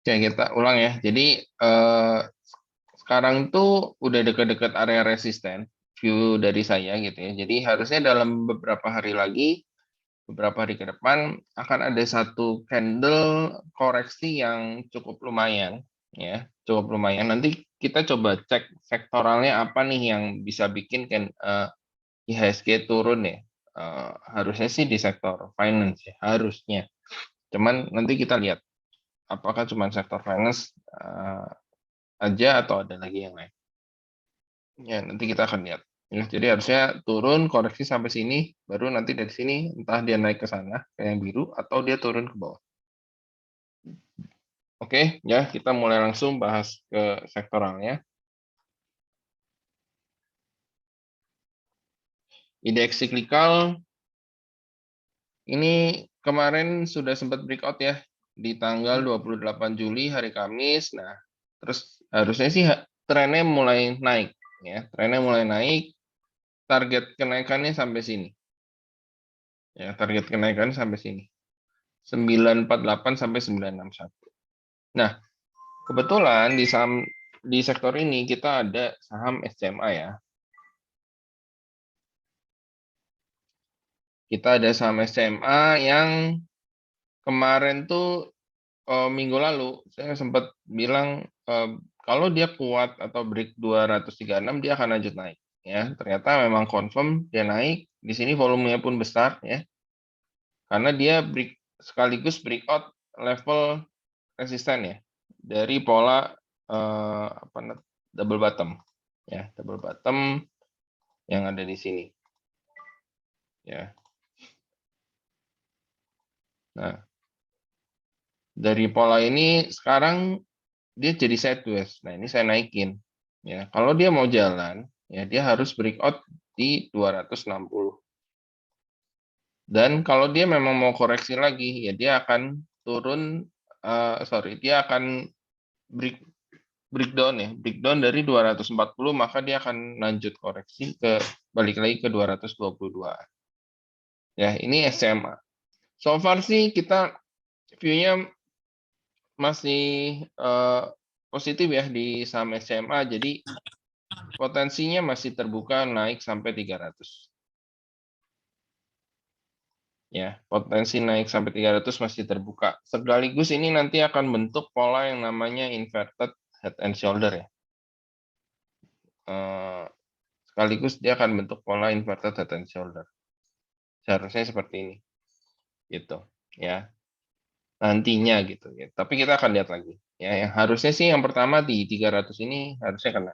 Oke, kita ulang ya. Jadi sekarang tuh udah deket-deket area resisten view dari saya gitu ya. Jadi harusnya dalam beberapa hari lagi, beberapa hari ke depan akan ada satu candle koreksi yang cukup lumayan ya, cukup lumayan. Nanti kita coba cek sektoralnya apa nih yang bisa bikin IHSG turun ya. Harusnya sih di sektor finance ya, harusnya. Cuman nanti kita lihat apakah cuma sektor finance aja atau ada lagi yang lain. Ya, nanti kita akan lihat. Ya, jadi harusnya turun koreksi sampai sini, baru nanti dari sini entah dia naik ke sana ke yang biru atau dia turun ke bawah. Oke, ya kita mulai langsung bahas ke sektoralnya. Indeks siklikal ini kemarin sudah sempat breakout ya di tanggal 28 Juli hari Kamis. Nah, terus harusnya sih trennya mulai naik ya. Trennya mulai naik, target kenaikannya sampai sini. Ya, target kenaikan sampai sini. 948 sampai 961. Nah, kebetulan di sektor ini kita ada saham SCMA ya. Kita ada saham SCMA yang kemarin tuh minggu lalu saya sempat bilang kalau dia kuat atau break 236 dia akan lanjut naik ya. Ternyata memang confirm dia naik. Di sini volumenya pun besar ya. Karena dia sekaligus breakout level resisten ya dari pola double bottom ya, double bottom yang ada di sini ya. Nah, dari pola ini sekarang dia jadi sideways. Nah, ini saya naikin ya. Kalau dia mau jalan ya dia harus breakout di 260. Dan kalau dia memang mau koreksi lagi ya dia akan turun dia akan breakdown ya, breakdown dari 240 maka dia akan lanjut koreksi ke balik lagi ke 222. Ya, ini SCMA. So far sih kita view-nya masih positif ya di saham SCMA, jadi potensinya masih terbuka naik sampai 300. Ya, potensi naik sampai 300 masih terbuka. Sekaligus ini nanti akan bentuk pola yang namanya inverted head and shoulder ya. Sekaligus dia akan bentuk pola inverted head and shoulder. Seharusnya seperti ini. Gitu, ya. Nantinya gitu ya. Tapi kita akan lihat lagi. Ya, yang harusnya sih yang pertama di 300 ini harusnya kena.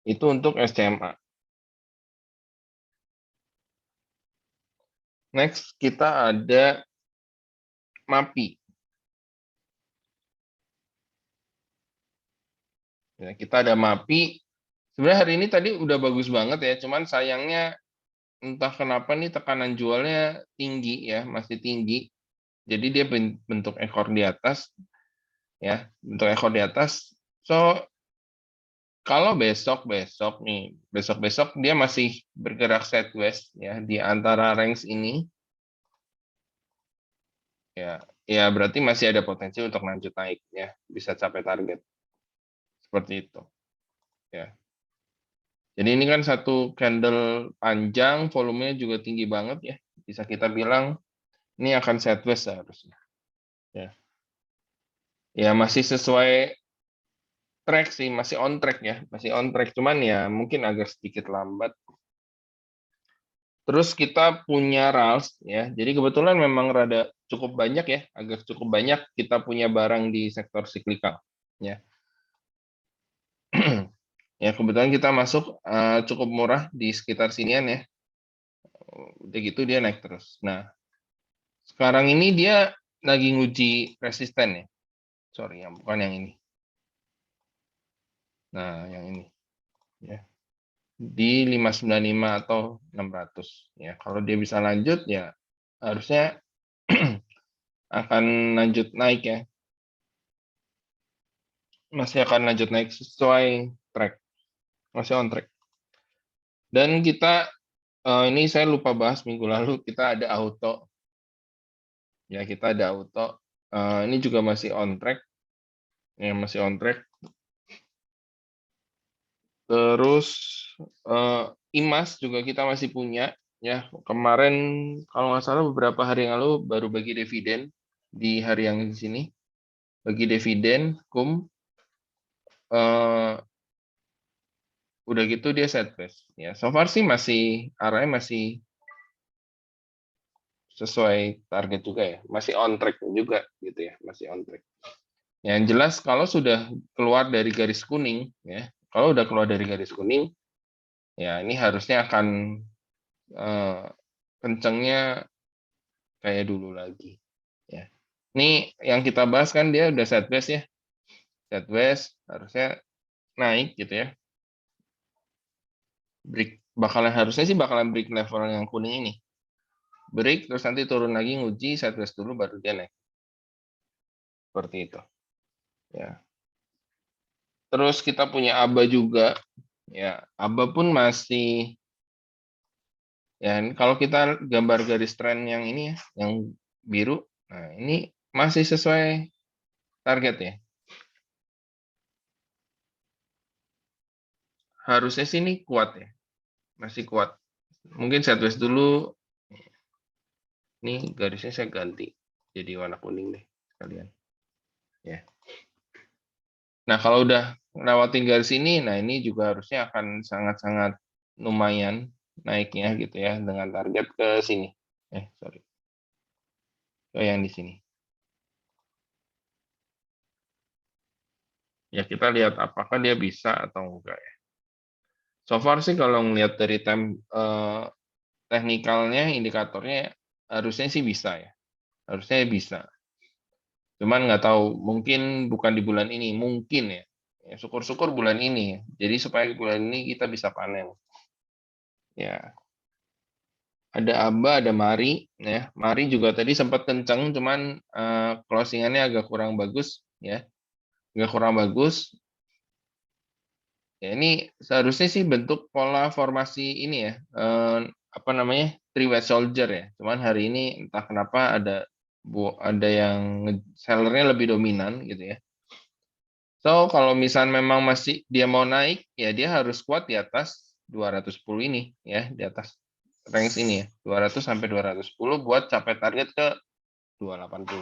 Itu untuk SCMA. Next kita ada MAPI. Ya, kita ada MAPI. Sebenarnya hari ini tadi udah bagus banget ya, cuman sayangnya entah kenapa nih tekanan jualnya tinggi ya, masih tinggi. Jadi dia bentuk ekor di atas ya, bentuk ekor di atas. So kalau besok nih, besok dia masih bergerak sideways ya di antara range ini. Ya berarti masih ada potensi untuk lanjut naik ya, bisa capai target. Seperti itu. Ya. Jadi ini kan satu candle panjang, volumenya juga tinggi banget ya. Bisa kita bilang ini akan sideways seharusnya. Ya. Ya masih sesuai track sih, masih on track ya, masih on track. Cuman ya mungkin agak sedikit lambat. Terus kita punya RALS ya. Jadi kebetulan memang rada cukup banyak ya, agak cukup banyak kita punya barang di sektor siklikal ya. Ya kebetulan kita masuk cukup murah di sekitar sinian ya. Udah gitu dia naik terus. Nah, sekarang ini dia lagi nguji resisten ya. Sorry, yang bukan yang ini. Nah, yang ini ya. Di 595 atau 600 ya. Kalau dia bisa lanjut ya harusnya akan lanjut naik ya. Masih akan lanjut naik sesuai track. Masih on track. Dan kita ini saya lupa bahas minggu lalu kita ada auto. Ya, kita ada auto. Ini juga masih on track, ya masih on track. Terus IMAS juga kita masih punya, ya kemarin kalau nggak salah beberapa hari yang lalu baru bagi dividen di hari yang di sini, bagi dividen, udah gitu dia sideways. Ya, so far sih masih arahnya masih sesuai target juga ya, masih on track juga gitu ya, masih on track. Yang jelas kalau sudah keluar dari garis kuning ya, kalau udah keluar dari garis kuning, ya ini harusnya akan kencengnya kayak dulu lagi. Ya, ini yang kita bahas kan dia udah sideways ya, sideways harusnya naik gitu ya. Break harusnya sih bakalan break level yang kuning ini. Break terus nanti turun lagi nguji sideways dulu baru dia naik. Seperti itu. Ya. Terus kita punya ABA juga. Ya, ABA pun masih ya kalau kita gambar garis tren yang ini ya, yang biru. Nah, ini masih sesuai target ya. Harusnya sih ini kuat ya. Masih kuat. Mungkin sideways dulu. Ini garisnya saya ganti jadi warna kuning deh sekalian. Ya. Nah, kalau udah lewatin garis ini, nah ini juga harusnya akan sangat-sangat lumayan naiknya gitu ya dengan target ke sini. Sorry. Ke yang di sini. Ya, kita lihat apakah dia bisa atau enggak ya. So far sih kalau ngelihat dari teknikalnya, indikatornya harusnya sih bisa ya. Harusnya bisa. Cuman nggak tahu, mungkin bukan di bulan ini, mungkin ya. Ya, syukur-syukur bulan ini. Jadi supaya bulan ini kita bisa panen. Ya, ada ABA, ada Mari, ya. Mari juga tadi sempat kencang, cuman closingannya agak kurang bagus, ya. Agak kurang bagus. Ya, ini seharusnya sih bentuk pola formasi ini ya, apa namanya, three white soldier ya. Cuman hari ini entah kenapa ada yang sellernya lebih dominan gitu ya. So kalau misal memang masih dia mau naik, ya dia harus kuat di atas 210 ini ya, di atas range ini ya, 200 sampai 210 buat capai target ke 280.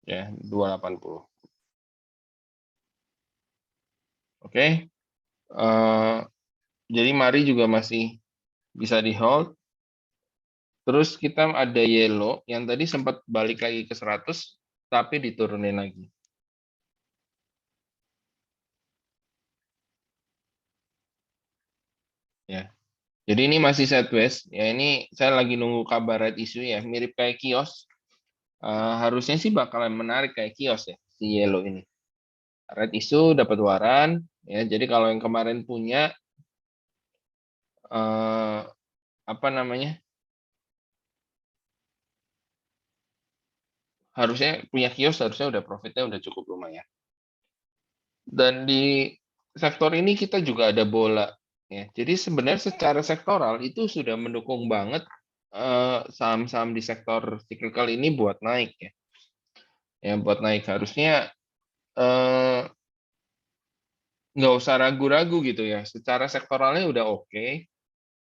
Ya, 280. Oke. Jadi Mari juga masih bisa di hold. Terus kita ada yellow yang tadi sempat balik lagi ke 100 tapi diturunin lagi. Ya. Jadi ini masih sideways. Ya ini saya lagi nunggu kabar red issue ya, mirip kayak kios. Harusnya sih bakalan menarik kayak kios ya si yellow ini. Red issue dapat waran ya. Jadi kalau yang kemarin punya apa namanya? Harusnya punya kios harusnya udah profitnya udah cukup lumayan. Dan di sektor ini kita juga ada bola ya. Jadi sebenarnya secara sektoral itu sudah mendukung banget saham-saham di sektor cyclical ini buat naik ya. Ya buat naik harusnya nggak usah ragu-ragu gitu ya. Secara sektoralnya udah oke.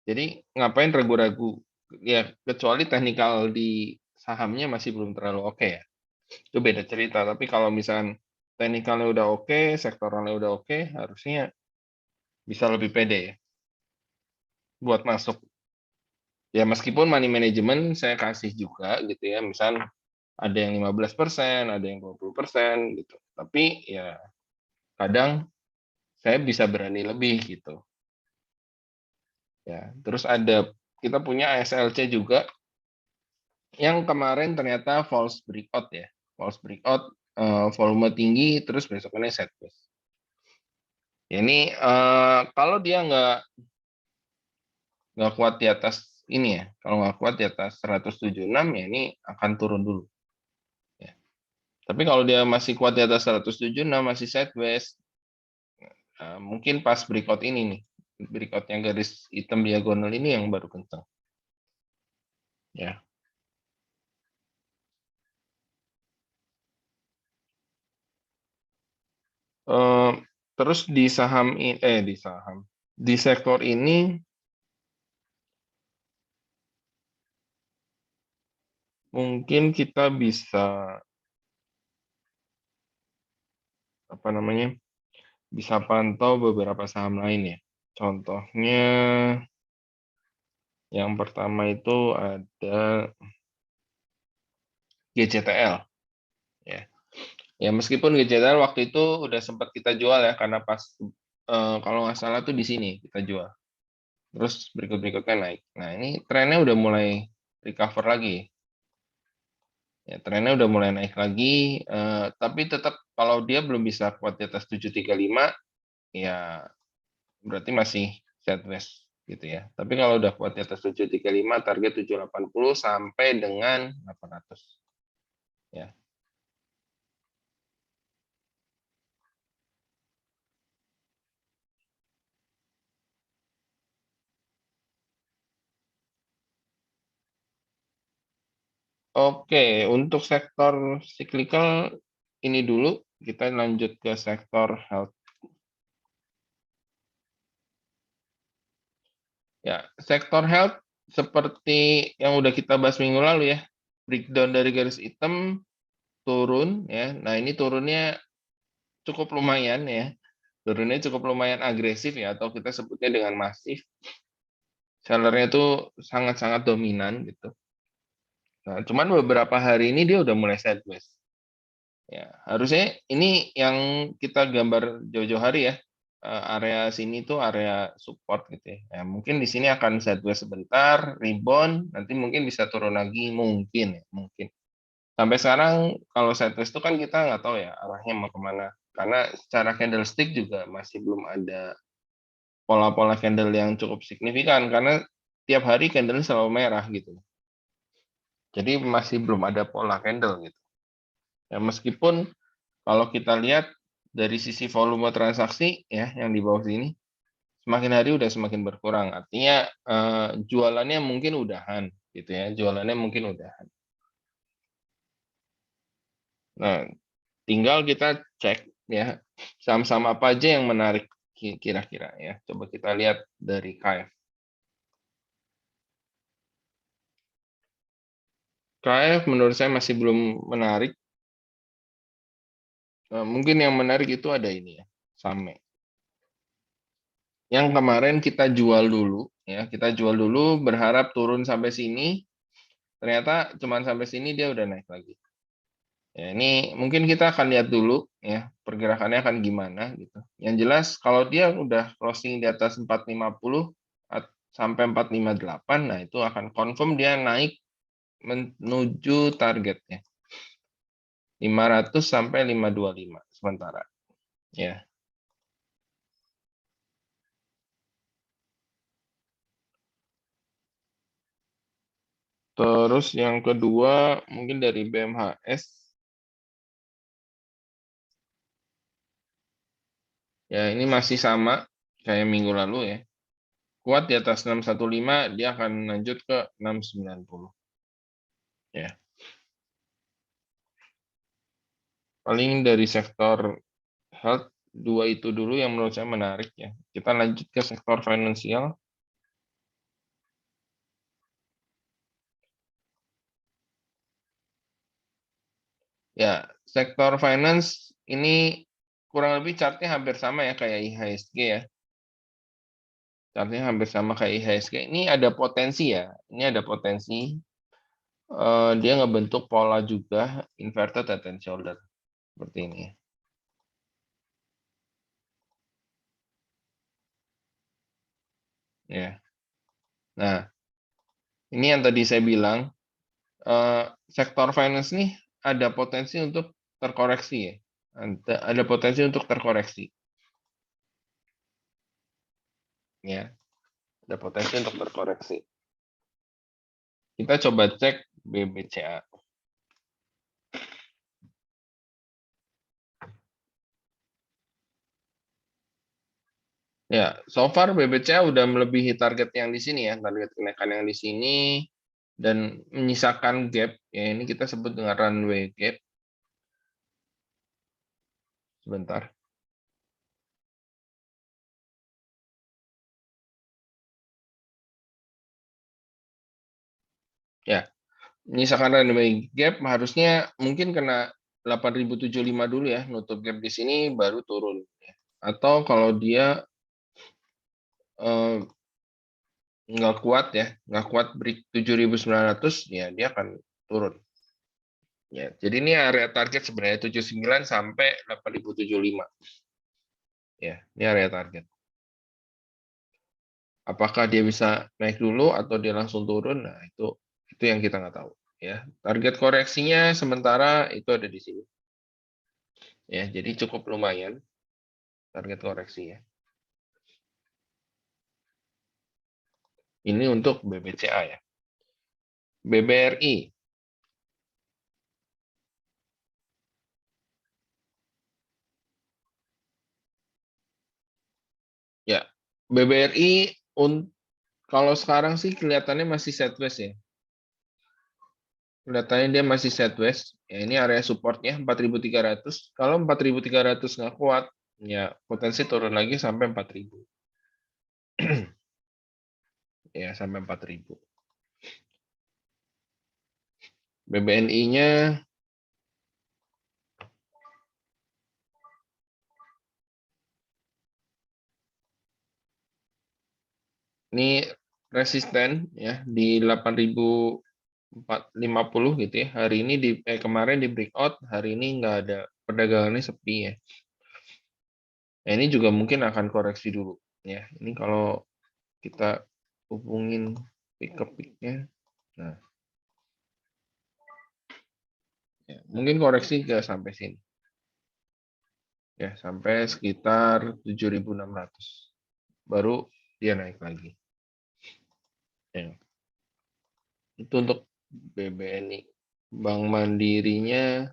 Jadi ngapain ragu-ragu? Ya kecuali teknikal di sahamnya masih belum terlalu oke ya. Itu beda cerita. Tapi kalau misalkan teknikalnya udah oke, sektoralnya udah oke, harusnya bisa lebih pede ya buat masuk. Ya meskipun money management saya kasih juga gitu ya. Misal ada yang 15%, ada yang 20% gitu. Tapi ya kadang saya bisa berani lebih gitu. Ya, terus kita punya ASLC juga yang kemarin ternyata false breakout ya. False breakout volume tinggi terus besokannya sideways. Ya, ini kalau dia nggak kuat di atas ini ya, kalau nggak kuat di atas 176 ya ini akan turun dulu. Ya. Tapi kalau dia masih kuat di atas 176 masih sideways, mungkin pas breakout ini nih, breakout yang garis hitam diagonal ini yang baru kencang. Ya. Terus di di sektor ini mungkin kita bisa apa namanya, bisa pantau beberapa saham lain ya. Contohnya yang pertama itu ada GCTL ya. Ya meskipun GCTL waktu itu udah sempat kita jual ya karena pas kalau nggak salah tuh di sini kita jual. Terus berikut-berikutnya naik. Nah, ini trennya udah mulai recover lagi. Ya, trennya udah mulai naik lagi, tapi tetap kalau dia belum bisa kuat di atas 735, ya berarti masih sideways gitu ya. Tapi kalau udah kuat di atas 735, target 780 sampai dengan 800. Ya. Oke, untuk sektor cyclical ini dulu, kita lanjut ke sektor health. Ya, sektor health seperti yang udah kita bahas minggu lalu ya, breakdown dari garis hitam turun ya. Nah, ini turunnya cukup lumayan ya. Turunnya cukup lumayan agresif ya, atau kita sebutnya dengan masif. Sellernya itu sangat-sangat dominan gitu. Nah, cuman beberapa hari ini dia udah mulai sideways. Ya, harusnya ini yang kita gambar jauh-jauh hari ya. Area sini tuh area support gitu ya. Ya, mungkin di sini akan sideways sebentar, rebound, nanti mungkin bisa turun lagi mungkin ya, mungkin. Sampai sekarang kalau sideways itu kan kita nggak tahu ya arahnya mau kemana. Karena secara candlestick juga masih belum ada pola-pola candle yang cukup signifikan karena tiap hari candle selalu merah gitu. Jadi masih belum ada pola candle gitu. Ya, meskipun kalau kita lihat dari sisi volume transaksi ya yang di bawah sini semakin hari udah semakin berkurang. Artinya jualannya mungkin udahan gitu ya. Jualannya mungkin udahan. Nah, tinggal kita cek ya saham-saham apa aja yang menarik kira-kira ya. Coba kita lihat dari KF. KF menurut saya masih belum menarik. Mungkin yang menarik itu ada ini ya, Same. Yang kemarin kita jual dulu ya, kita jual dulu berharap turun sampai sini, ternyata cuma sampai sini dia udah naik lagi. Ya, ini mungkin kita akan lihat dulu ya pergerakannya akan gimana gitu. Yang jelas kalau dia udah closing di atas 450 sampai 458, nah itu akan confirm dia naik menuju targetnya 500 sampai 525 sementara. Ya. Terus yang kedua mungkin dari BMHS. Ya, ini masih sama kayak minggu lalu ya. Kuat di atas 615, dia akan lanjut ke 690. Ya. Paling dari sektor health, dua itu dulu yang menurut saya menarik ya. Kita lanjut ke sektor finansial. Ya, sektor finance ini kurang lebih chartnya hampir sama ya kayak IHSG ya. Chartnya hampir sama kayak IHSG. Ini ada potensi ya. Ini ada potensi. Dia ngebentuk pola juga inverted head and shoulder seperti ini. Ya. Nah, ini yang tadi saya bilang sektor finance nih ada potensi untuk terkoreksi ya. Ada potensi untuk terkoreksi. Ya, ada potensi untuk terkoreksi. Kita coba cek BBCA. Ya, so far BBCA udah melebihi target yang di sini ya, target kenaikan yang di sini dan menyisakan gap. Ya, ini kita sebut dengan runway gap. Sebentar. Ya, misalkan runway gap harusnya mungkin kena 8.075 dulu ya, nutup gap di sini baru turun. Atau kalau dia nggak kuat ya, nggak kuat break 7.900 ya dia akan turun. Ya, jadi ini area target sebenarnya 79 sampai 8.075. Ya, ini area target. Apakah dia bisa naik dulu atau dia langsung turun? Nah, itu yang kita nggak tahu. Ya, target koreksinya sementara itu ada di sini. Ya, jadi cukup lumayan target koreksi ya. Ini untuk BBCA ya. BBRI. Ya, BBRI kalau sekarang sih kelihatannya masih sideways ya. Kelihatannya dia masih sideways. Ya, ini area supportnya 4.300. Kalau 4.300 nggak kuat, ya potensi turun lagi sampai 4.000. Ya, sampai 4.000. BBNI-nya ini resisten ya di 8.450 gitu ya. Hari ini kemarin di breakout, hari ini nggak ada, perdagangannya sepi ya. Nah, ini juga mungkin akan koreksi dulu ya. Ini kalau kita hubungin pick ke picknya, nah ya, mungkin koreksi ke sampai sini ya, sampai sekitar 7.600 baru dia naik lagi ya. Itu untuk BBNI. Bank Mandirinya,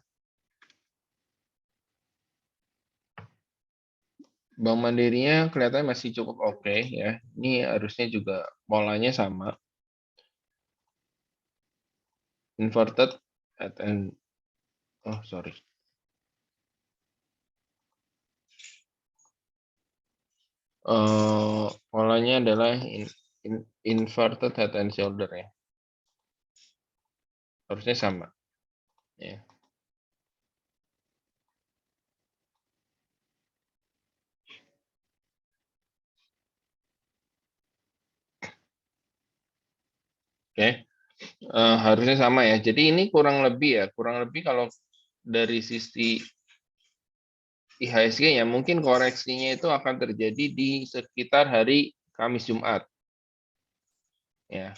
Bank Mandirinya kelihatannya masih cukup oke ya. Ini harusnya juga polanya sama, inverted at and oh sorry. Polanya adalah inverted head and shoulder ya. Harusnya sama ya. Oke. Harusnya sama ya. Jadi ini kurang lebih kalau dari sisi IHSG ya mungkin koreksinya itu akan terjadi di sekitar hari Kamis Jumat. Ya.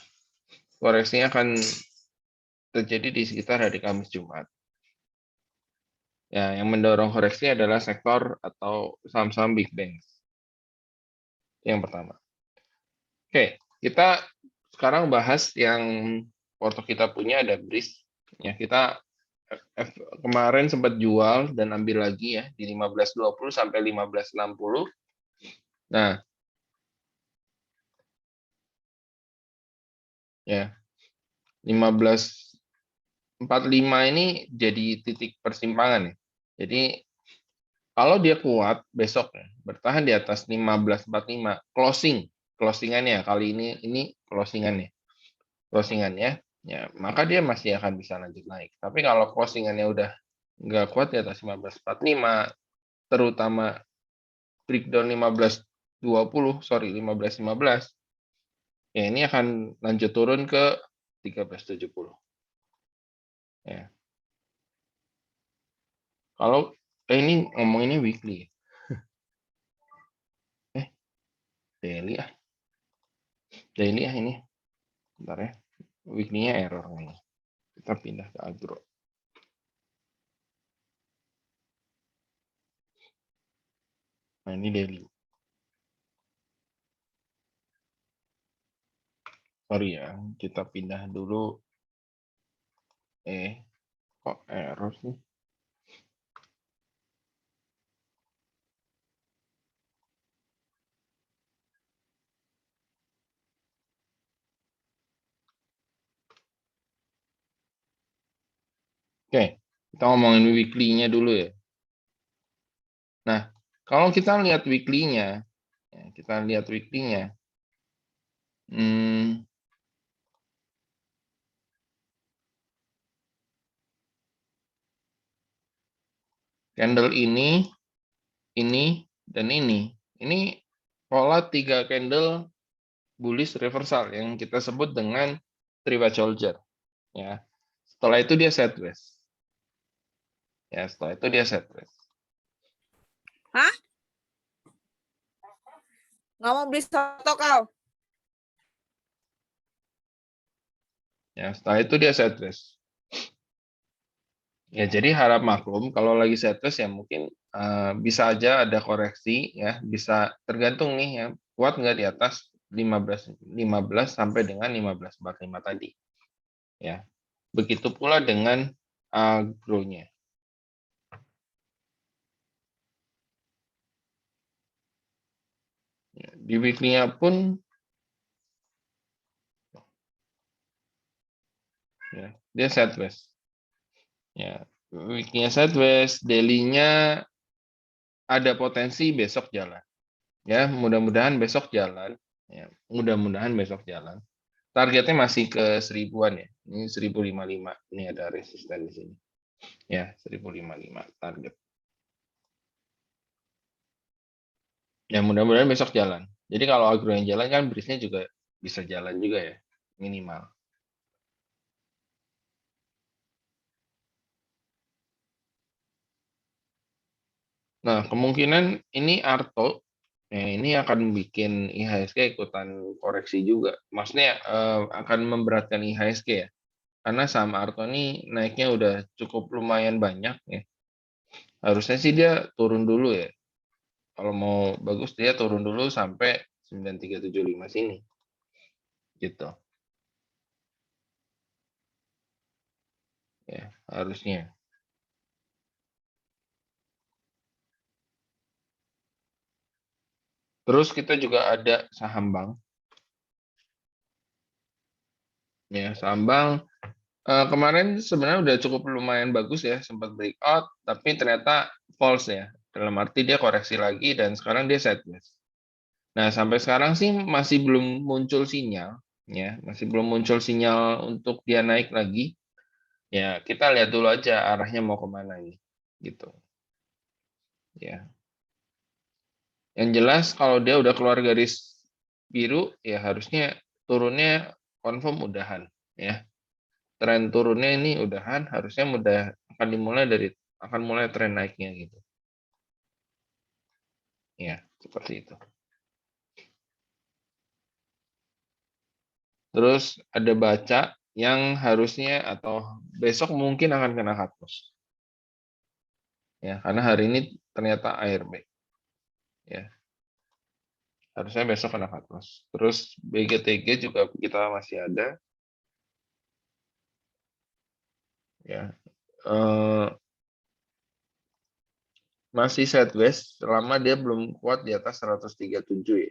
Koreksinya akan terjadi di sekitar hari Kamis Jumat. Ya, yang mendorong koreksi adalah sektor atau saham-saham big banks. Yang pertama. Oke, kita sekarang bahas yang porto kita punya ada BRIS. Ya, kita kemarin sempat jual dan ambil lagi ya di 15.20 sampai 15.60. Nah, ya 15.45 ini jadi titik persimpangan ya. Jadi kalau dia kuat besok ya, bertahan di atas 15.45 closingannya kali ini closingannya ya maka dia masih akan bisa lanjut naik. Tapi kalau closingannya udah nggak kuat di atas 15.45 terutama breakdown 15.15 ya ini akan lanjut turun ke 13.70 ya. Kalau ini ngomonginnya weekly eh daily ini bentar ya, weekly-nya error nih, kita pindah ke agro. Nah ini daily, sorry ya kita pindah dulu. Kok error sih? Oke, kita ngomongin weekly-nya dulu ya. Nah, kalau kita lihat weekly-nya, hmm, Candle ini, dan ini. Ini pola 3 candle bullish reversal yang kita sebut dengan three white soldier. Ya. Setelah itu dia sideways. Ya, setelah itu dia sideways. Hah? Nggak mau beli soto kau? Ya, setelah itu dia sideways. Ya, jadi harap maklum kalau lagi sideways ya mungkin bisa aja ada koreksi ya, bisa tergantung nih ya, kuat nggak di atas 15 sampai dengan 15.45 tadi. Ya. Begitu pula dengan grow-nya. Ya, di weekly-nya pun ya, dia sideways. Ya, weekly-nya sideways, daily-nya ada potensi besok jalan. Ya, mudah-mudahan besok jalan. Ya, mudah-mudahan besok jalan. Targetnya masih ke 1000-an ya. Ini 1055. Ini ada resisten di sini. Ya, 1055 target. Ya, mudah-mudahan besok jalan. Jadi kalau agro yang jalan kan brisnya juga bisa jalan juga ya, minimal. Nah, kemungkinan ini Arto ini akan bikin IHSG ikutan koreksi juga. Maksudnya akan memberatkan IHSG ya. Karena saham Arto ini naiknya udah cukup lumayan banyak ya. Harusnya sih dia turun dulu ya. Kalau mau bagus dia turun dulu sampai 9375 sini. Gitu. Ya, harusnya. Terus kita juga ada saham bank. Ya, saham bank kemarin sebenarnya udah cukup lumayan bagus ya, sempat breakout, tapi ternyata false ya. Dalam arti dia koreksi lagi dan sekarang dia sideways. Nah, sampai sekarang sih masih belum muncul sinyal, ya, masih belum muncul sinyal untuk dia naik lagi. Ya, kita lihat dulu aja arahnya mau kemana ini, gitu. Ya, yang jelas kalau dia udah keluar garis biru, ya harusnya turunnya confirm udahan, ya. Tren turunnya ini udahan, harusnya akan mulai tren naiknya gitu. Ya, seperti itu. Terus ada baca yang harusnya atau besok mungkin akan kena cut loss. Ya, karena hari ini ternyata ARB. Ya, harusnya besok kena cut loss. Terus BGTG juga kita masih ada. Ya, masih sideways selama dia belum kuat di atas 137 ya.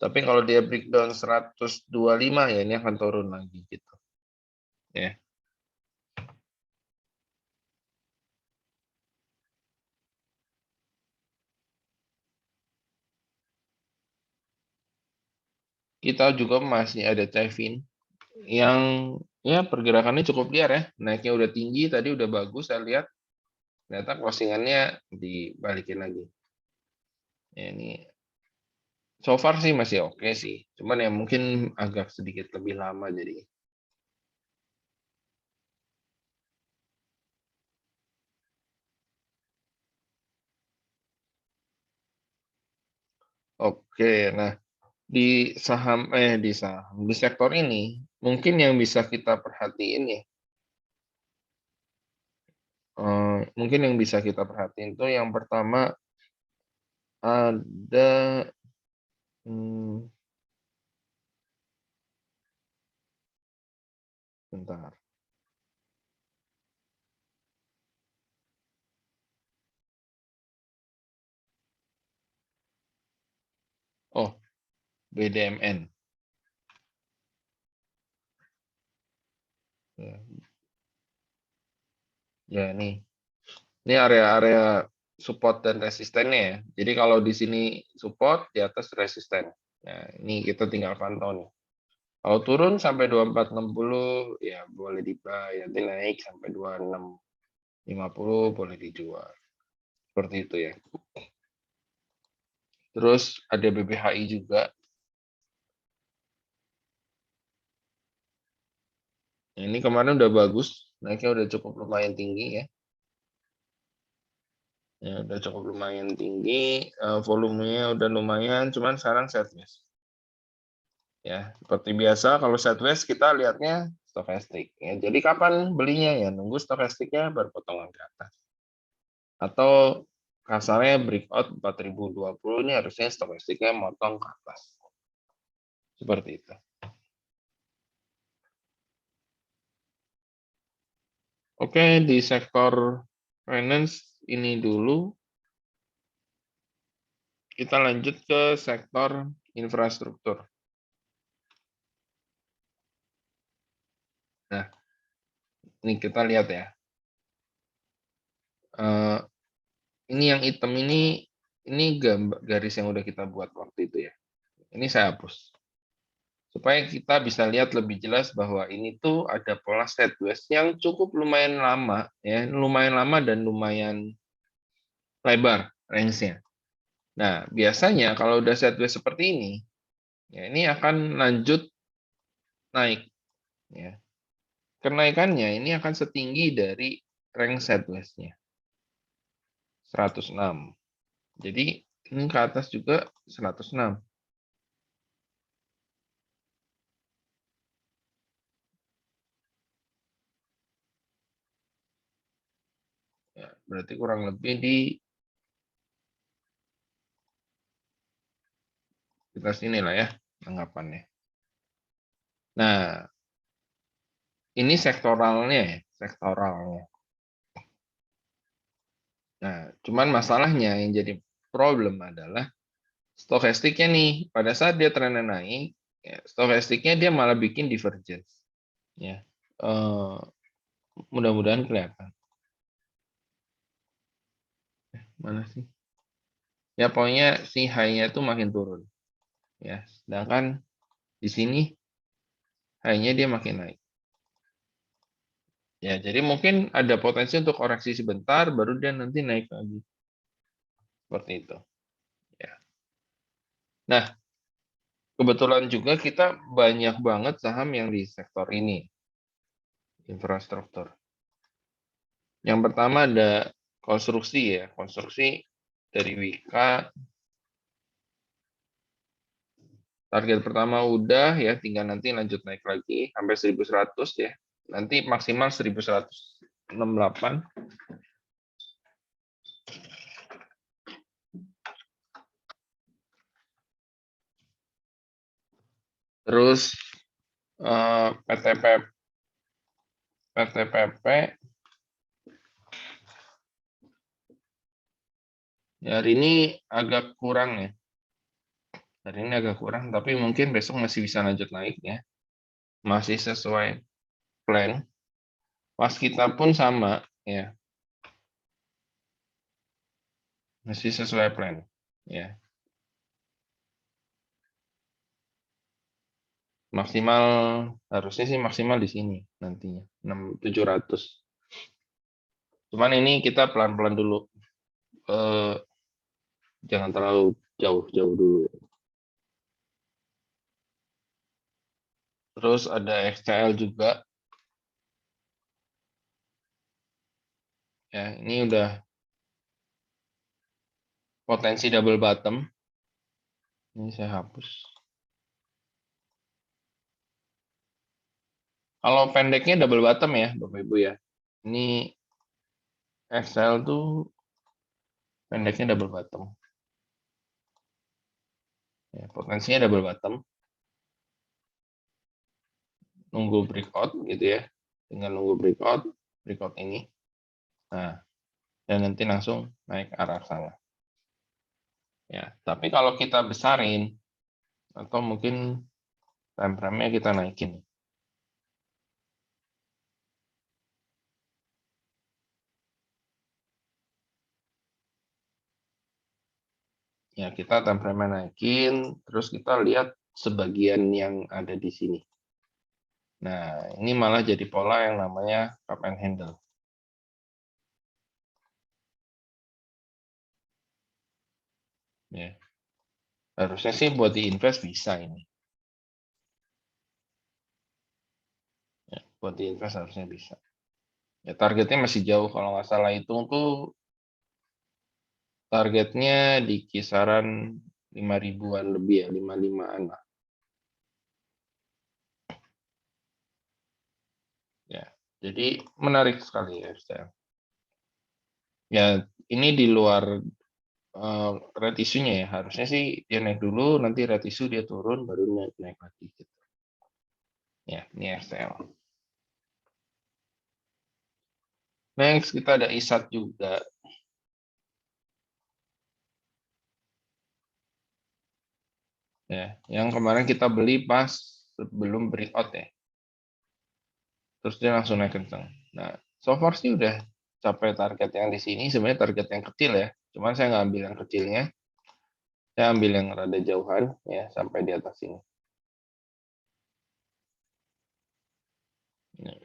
Tapi kalau dia breakdown 125 ya ini akan turun lagi gitu. Ya. Kita juga masih ada Cevin yang ya pergerakannya cukup liar ya. Naiknya udah tinggi, tadi udah bagus saya lihat. Ternyata closingannya dibalikin lagi. Ya, ini so far sih masih oke sih. Cuman ya mungkin agak sedikit lebih lama jadi. Oke, nah di sektor ini mungkin yang bisa kita perhatiin ya. Mungkin yang bisa kita perhatiin tuh yang pertama ada bentar. Oh, BDMN. Ya, ya ini area-area support dan resistennya ya. Jadi kalau di sini support, di atas resisten. Nah, ini kita tinggal pantau nih. Kalau turun sampai 2460 ya boleh di buy, nanti naik sampai 2650 boleh dijual. Seperti itu ya. Terus ada BBHI juga. Nah, ini kemarin udah bagus, naiknya udah cukup lumayan tinggi ya. Ya, udah cukup lumayan tinggi, volumenya udah lumayan, cuman sekarang sideways. Ya, seperti biasa kalau sideways kita lihatnya stokastik. Ya, jadi kapan belinya ya? Nunggu stokastiknya berpotongan ke atas. Atau kasarnya breakout 4020 ini harusnya stokastiknya motong ke atas. Seperti itu. Oke, di sektor finance ini dulu. Kita lanjut ke sektor infrastruktur. Nah, ini kita lihat ya. Ini yang hitam ini garis yang udah kita buat waktu itu ya. Ini saya hapus. Supaya kita bisa lihat lebih jelas bahwa ini tuh ada pola sideways yang cukup lumayan lama ya, lumayan lama dan lumayan lebar range-nya. Nah, biasanya kalau udah sideways seperti ini, ya ini akan lanjut naik ya. Kenaikannya ini akan setinggi dari range sideways-nya. 106. Jadi ini ke atas juga 106. Ya, berarti kurang lebih di sekitar sini lah ya anggapannya. Nah, ini sektoralnya ya, sektoralnya. Nah, cuman masalahnya yang jadi problem adalah stokastiknya nih, pada saat dia trennya naik, ya, stokastiknya dia malah bikin divergence. Ya, mudah-mudahan kelihatan. Mana sih? Ya pokoknya si high-nya itu makin turun. Ya, sedangkan di sini high-nya dia makin naik. Ya, jadi mungkin ada potensi untuk koreksi sebentar, baru dia nanti naik lagi. Seperti itu. Ya. Nah, kebetulan juga kita banyak banget saham yang di sektor ini, infrastruktur. Yang pertama ada konstruksi ya, konstruksi dari Wika. Target pertama udah ya, tinggal nanti lanjut naik lagi sampai 1100 ya. Nanti maksimal 1168. Terus PTPP ya, hari ini agak kurang ya. Hari ini agak kurang, tapi mungkin besok masih bisa lanjut naik ya. Masih sesuai plan. Waskita pun sama ya. Masih sesuai plan ya. Maksimal harusnya sih maksimal di sini nantinya 6700. Cuman ini kita pelan-pelan dulu. Jangan terlalu jauh-jauh dulu. Terus ada XCL juga. Ya, ini udah potensi double bottom. Ini saya hapus. Kalau pendeknya double bottom ya, Bapak Ibu ya. Ini XCL tuh pendeknya double bottom. Ya, potensinya double bottom. Nunggu breakout gitu ya. Tinggal nunggu breakout ini. Nah, dan nanti langsung naik arah sana. Ya, tapi kalau kita besarin atau mungkin time frame-nya kita naikin. Ya, kita time frame naikin, terus kita lihat sebagian yang ada di sini. Nah, ini malah jadi pola yang namanya cup and handle. Ya. Harusnya sih buat diinvest bisa ini. Ya, buat diinvest harusnya bisa. Ya, targetnya masih jauh, kalau nggak salah hitung tuh targetnya di kisaran 5 ribuan lebih ya, 55-an lah. Ya, jadi menarik sekali ya, FTL. Ya, ini di luar red issue-nya ya. Harusnya sih dia naik dulu, nanti red issue dia turun, baru naik lagi gitu. Ya, ini FTL. Next, kita ada ISAT juga. Ya, yang kemarin kita beli pas sebelum breakout ya. Terus dia langsung naik kencang. Nah, so far sih udah capai target yang di sini. Sebenarnya target yang kecil ya. Cuman saya nggak ambil yang kecilnya. Saya ambil yang rada jauhan ya sampai di atas ini. Nah,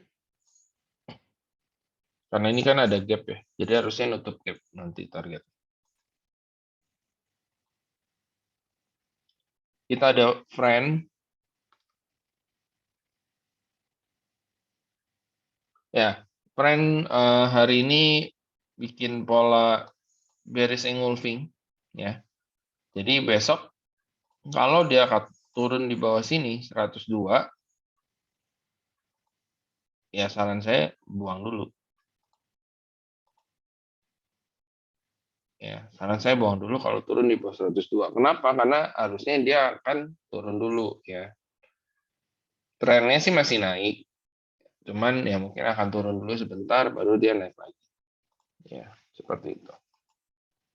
karena ini kan ada gap ya. Jadi harusnya nutup gap nanti target. Kita ada friend. Ya, friend hari ini bikin pola bearish engulfing ya. Jadi besok kalau dia akan turun di bawah sini 102, ya saran saya buang dulu. Ya, saran saya buang dulu kalau turun di bawah 102. Kenapa? Karena harusnya dia akan turun dulu ya. Trennya sih masih naik, cuman ya mungkin akan turun dulu sebentar baru dia naik lagi. Ya, seperti itu.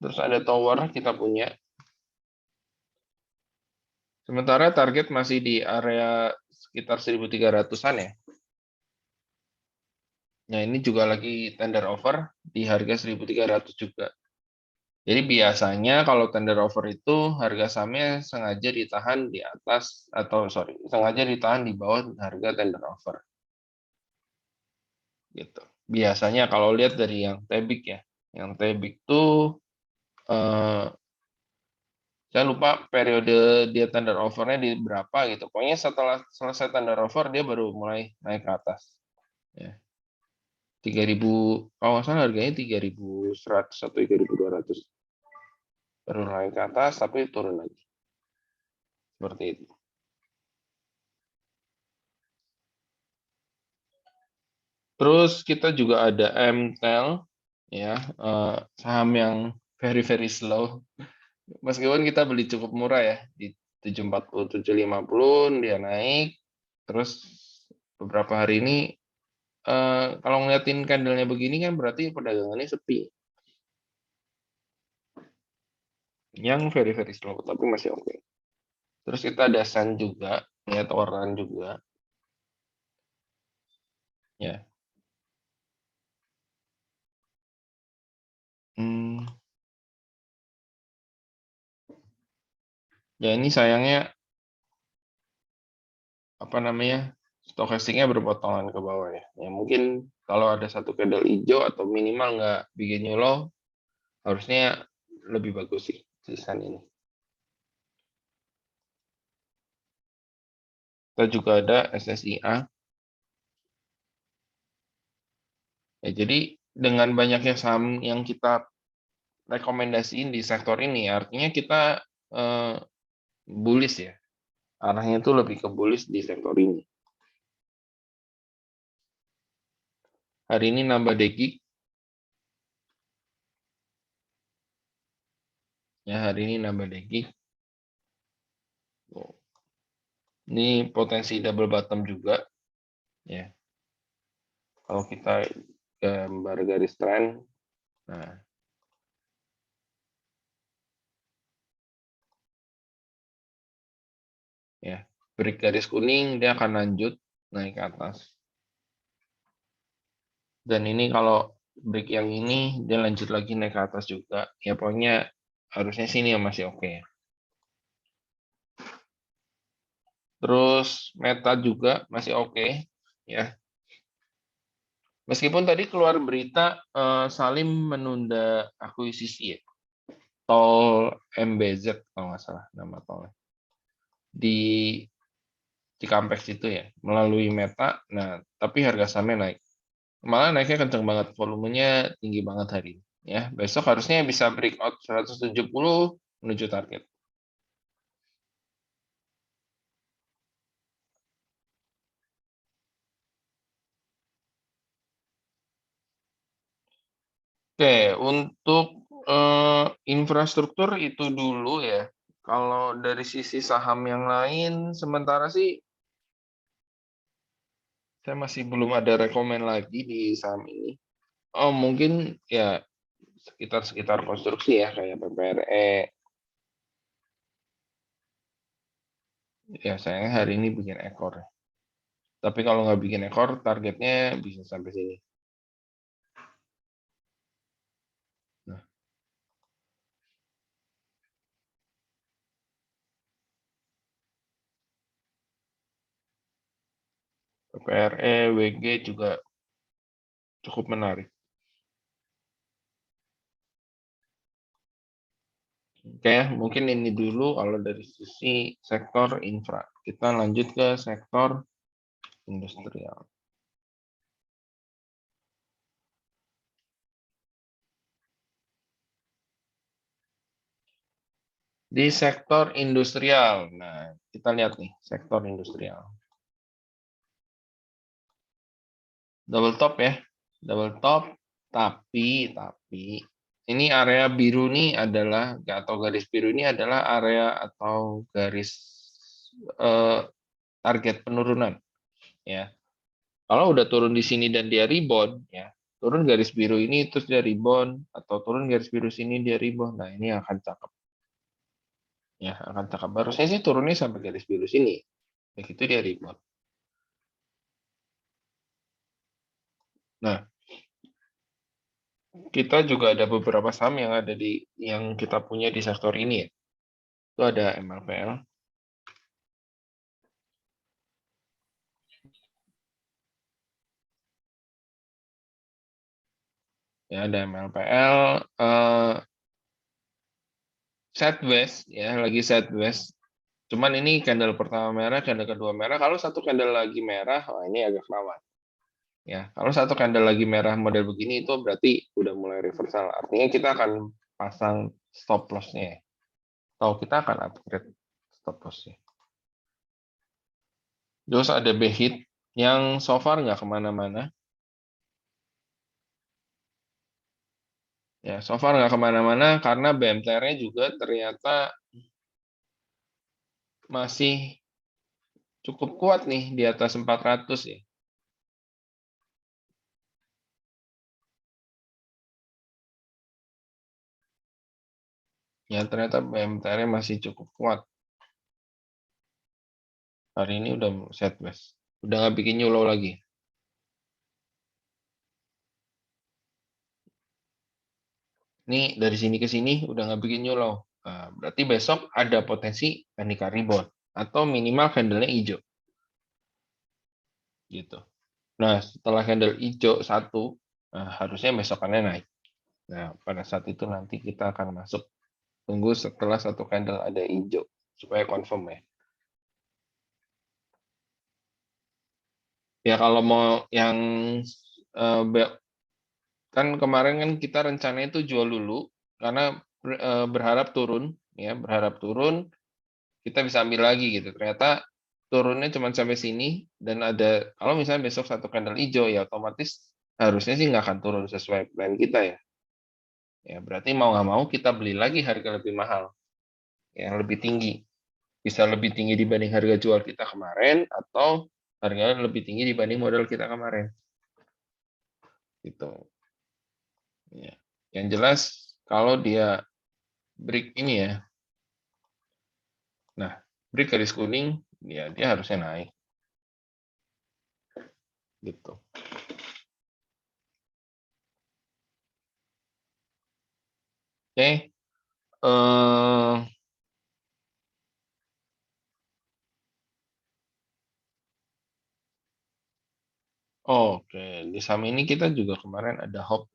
Terus ada tower kita punya. Sementara target masih di area sekitar 1.300-an ya. Nah, ini juga lagi tender offer di harga 1.300 juga. Jadi biasanya kalau tender offer itu harga sahamnya sengaja ditahan di atas sengaja ditahan di bawah harga tender offer. Gitu. Biasanya kalau lihat dari yang Tebik ya. Yang Tebik tuh saya lupa periode dia tender offernya di berapa gitu. Pokoknya setelah selesai tender offer dia baru mulai naik ke atas. Ya. 3.000, kalau nggak salah harganya 3.100 atau 3.200. Baru naik ke atas tapi turun lagi. Seperti itu. Terus kita juga ada MTEL ya, saham yang very very slow. Meskipun kita beli cukup murah ya di 740 750 dia naik. Terus beberapa hari ini kalau ngeliatin candlenya begini kan berarti perdagangannya sepi. Yang very very slow tapi masih oke. Terus kita ada Sun juga, ya tawaran juga. Ya. Hmm, ya ini sayangnya apa namanya? Stokastiknya berpotongan ke bawah ya. Ya mungkin kalau ada satu candle hijau atau minimal nggak bikin new low, harusnya lebih bagus sih Sun ini. Kita juga ada SSIA. Ya, jadi dengan banyaknya saham yang kita rekomendasiin di sektor ini, artinya kita bullish ya. Arahnya itu lebih ke bullish di sektor ini. Hari ini nambah degi. Ya, hari ini nambah degi. Ini potensi double bottom juga. Ya. Kalau kita gambar garis trend, nah, ya, break garis kuning dia akan lanjut naik ke atas. Dan ini kalau break yang ini dia lanjut lagi naik ke atas juga. Ya pokoknya harusnya sini yang masih oke. Terus Meta juga masih oke ya. Meskipun tadi keluar berita Salim menunda akuisisi ya. tol MBZ kalau nggak salah nama tolnya. Di Cikampek situ ya, melalui Meta. Nah, tapi harga sahamnya naik. Malah naiknya kencang banget, volumenya tinggi banget hari ini. Ya, besok harusnya bisa breakout 170 menuju target. Oke, untuk infrastruktur itu dulu ya. Kalau dari sisi saham yang lain, sementara sih saya masih belum ada rekomen lagi di saham ini. Oh, mungkin ya sekitar konstruksi ya, kayak PPRE. Ya, sayangnya hari ini bikin ekor. Tapi kalau nggak bikin ekor, targetnya bisa sampai sini. Nah, PPRE, WG juga cukup menarik. Oke, mungkin ini dulu kalau dari sisi sektor infra. Kita lanjut ke sektor industrial. Di sektor industrial, nah kita lihat nih sektor industrial. Double top ya, double top. Tapi ini area biru nih adalah atau garis biru ini adalah area atau garis target penurunan ya. Kalau udah turun di sini dan dia rebound ya, turun garis biru ini terus dia rebound atau turun garis biru sini dia rebound. Nah, ini akan cakep. Ya, akan cakep. Harusnya sih turunnya sampai garis biru sini. Begitu dia rebound. Nah, kita juga ada beberapa saham yang ada di yang kita punya di sektor ini ya. Itu ada MLPL. Ya, ada MLPL, sideways ya, lagi sideways. Cuman ini candle pertama merah, candle kedua merah. Kalau satu candle lagi merah, wah ini agak rawan. Ya, kalau satu candle lagi merah model begini itu berarti udah mulai reversal. Artinya kita akan pasang stop loss-nya. Atau kita akan upgrade stop loss-nya. Terus ada BHIT yang so far nggak kemana-mana. Ya, so far nggak kemana-mana karena BMTR-nya juga ternyata masih cukup kuat nih di atas 400 ya. Ya, ternyata BMTR-nya masih cukup kuat. Hari ini udah sideways. Udah nggak bikin new low lagi. Ini dari sini ke sini udah nggak bikin new low. Nah, berarti besok ada potensi technical rebound atau minimal candle-nya hijau. Gitu. Nah, setelah candle hijau satu, harusnya besokannya naik. Nah, pada saat itu nanti kita akan masuk. Tunggu setelah satu candle ada hijau supaya confirm ya. Ya kalau mau yang kan kemarin kan kita rencananya itu jual dulu karena berharap turun ya, berharap turun kita bisa ambil lagi gitu. Ternyata turunnya cuma sampai sini dan ada kalau misalnya besok satu candle hijau ya otomatis harusnya sih nggak akan turun sesuai plan kita ya. Ya berarti mau nggak mau kita beli lagi harga lebih mahal, yang lebih tinggi. Bisa lebih tinggi dibanding harga jual kita kemarin atau harganya lebih tinggi dibanding modal kita kemarin. Gitu. Ya. Yang jelas kalau dia break ini ya. Nah, break garis kuning ya dia harusnya naik. Gitu. Oke. Oke, di saham ini kita juga kemarin ada Hope.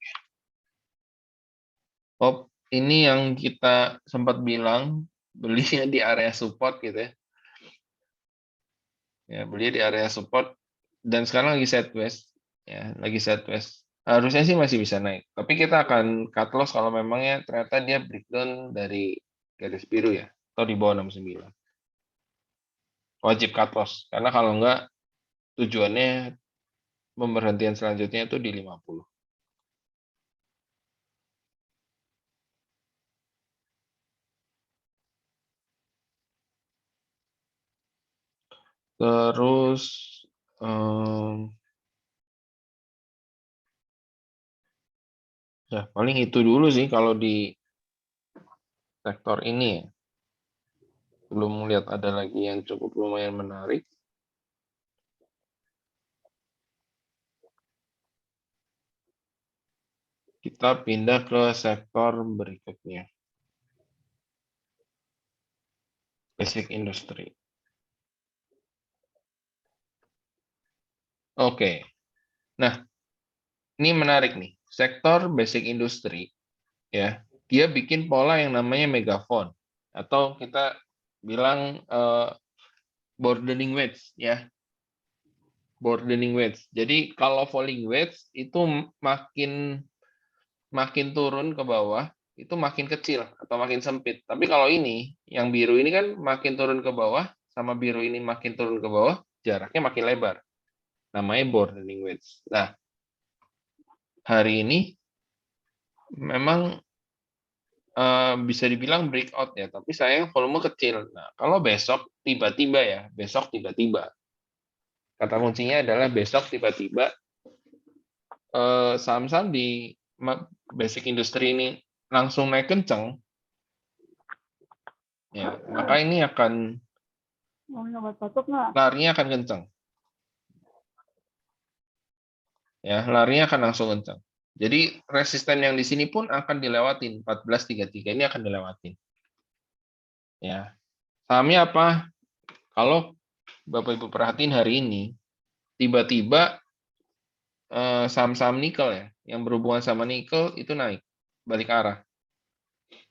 Hope ini yang kita sempat bilang belinya di area support gitu ya. Ya, beli di area support dan sekarang lagi sideways ya, lagi sideways. Harusnya sih masih bisa naik. Tapi kita akan cut loss kalau memangnya ternyata dia breakdown dari garis biru ya, atau di bawah 69. Wajib cut loss karena kalau enggak tujuannya pemberhentian selanjutnya itu di 50. Terus ya paling itu dulu sih kalau di sektor ini ya. Belum melihat ada lagi yang cukup lumayan menarik. Kita pindah ke sektor berikutnya. Basic industry. Oke. Nah, ini menarik nih. Sektor basic industry ya, dia bikin pola yang namanya megaphone atau kita bilang broadening wedge ya. Broadening wedge. Jadi kalau falling wedge itu makin makin turun ke bawah itu makin kecil atau makin sempit. Tapi kalau ini yang biru ini kan makin turun ke bawah sama biru ini makin turun ke bawah, jaraknya makin lebar. Namanya broadening wedge. Nah, hari ini memang bisa dibilang breakout ya, tapi sayang volume kecil. Nah, kalau besok tiba-tiba ya, besok tiba-tiba. Kata kuncinya adalah besok tiba-tiba saham-saham di basic industry ini langsung naik kenceng, ya, maka ini akan larinya akan kenceng. Ya, larinya akan langsung kenceng. Jadi resisten yang di sini pun akan dilewatin, 1433 ini akan dilewatin. Ya. Sahamnya apa? Kalau Bapak Ibu perhatiin hari ini, tiba-tiba saham-saham nikel ya, yang berhubungan sama nikel itu naik, balik arah.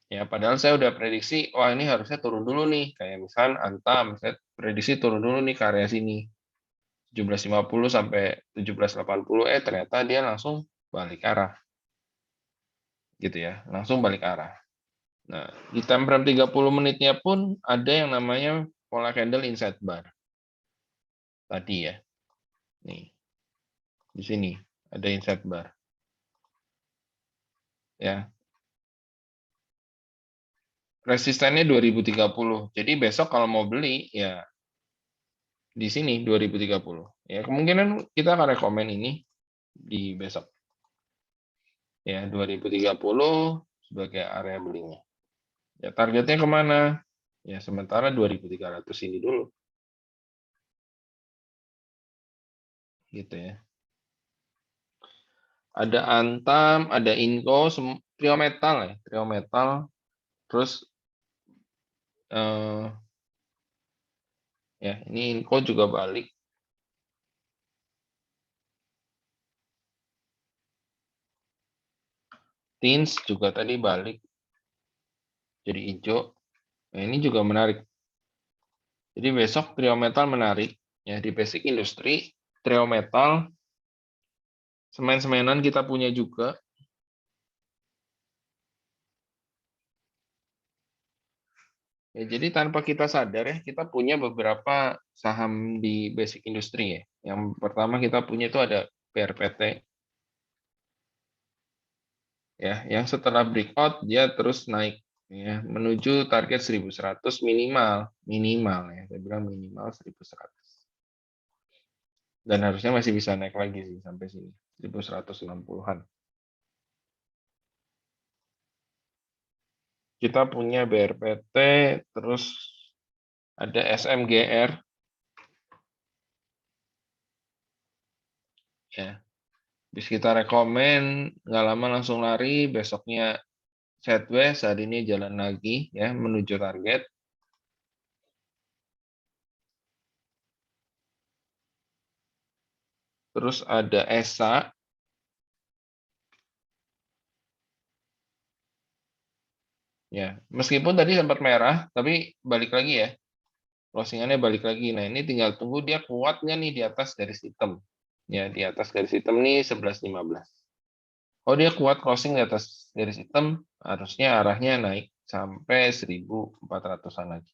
Ya, padahal saya udah prediksi, wah ini harusnya turun dulu nih, kayak misal Antam, saya prediksi turun dulu nih ke area sini, 1750 sampai 1780, ternyata dia langsung balik arah, gitu ya, langsung balik arah. Nah, di time frame 30 menitnya pun ada yang namanya pola candle inside bar. Tadi ya. Nih. Di sini ada inside bar. Ya. Resistannya 2030. Jadi besok kalau mau beli ya di sini 2030. Ya, kemungkinan kita akan rekomen ini di besok. Ya, 2030 sebagai area belinya. Ya, targetnya kemana? Ya, sementara 2300 ini dulu. Gitu ya. Ada Antam, ada Inco, trio metal ya, trio metal. Terus ya ini Inco juga balik. Teens juga tadi balik. Jadi hijau. Nah, ini juga menarik. Jadi besok trio metal menarik ya di basic industry, trio metal, semen-semenan kita punya juga. Ya, jadi tanpa kita sadar ya, kita punya beberapa saham di basic industry ya. Yang pertama kita punya itu ada PRPT. Ya, yang setelah breakout dia terus naik ya menuju target 1100 minimal, minimal ya. Saya bilang minimal 1100. Dan harusnya masih bisa naik lagi sih sampai sini, 1160-an. Kita punya BRPT, terus ada SMGR. Ya, bis kita rekomen, nggak lama langsung lari, besoknya sideways, saat ini jalan lagi ya menuju target. Terus ada ESA. Ya, meskipun tadi sempat merah, tapi balik lagi ya. Closingannya balik lagi. Nah, ini tinggal tunggu dia kuatnya nih di atas garis hitam. Ya, di atas garis hitam nih 11.15. Oh, dia kuat closing di atas garis hitam, harusnya arahnya naik sampai 1.400-an lagi.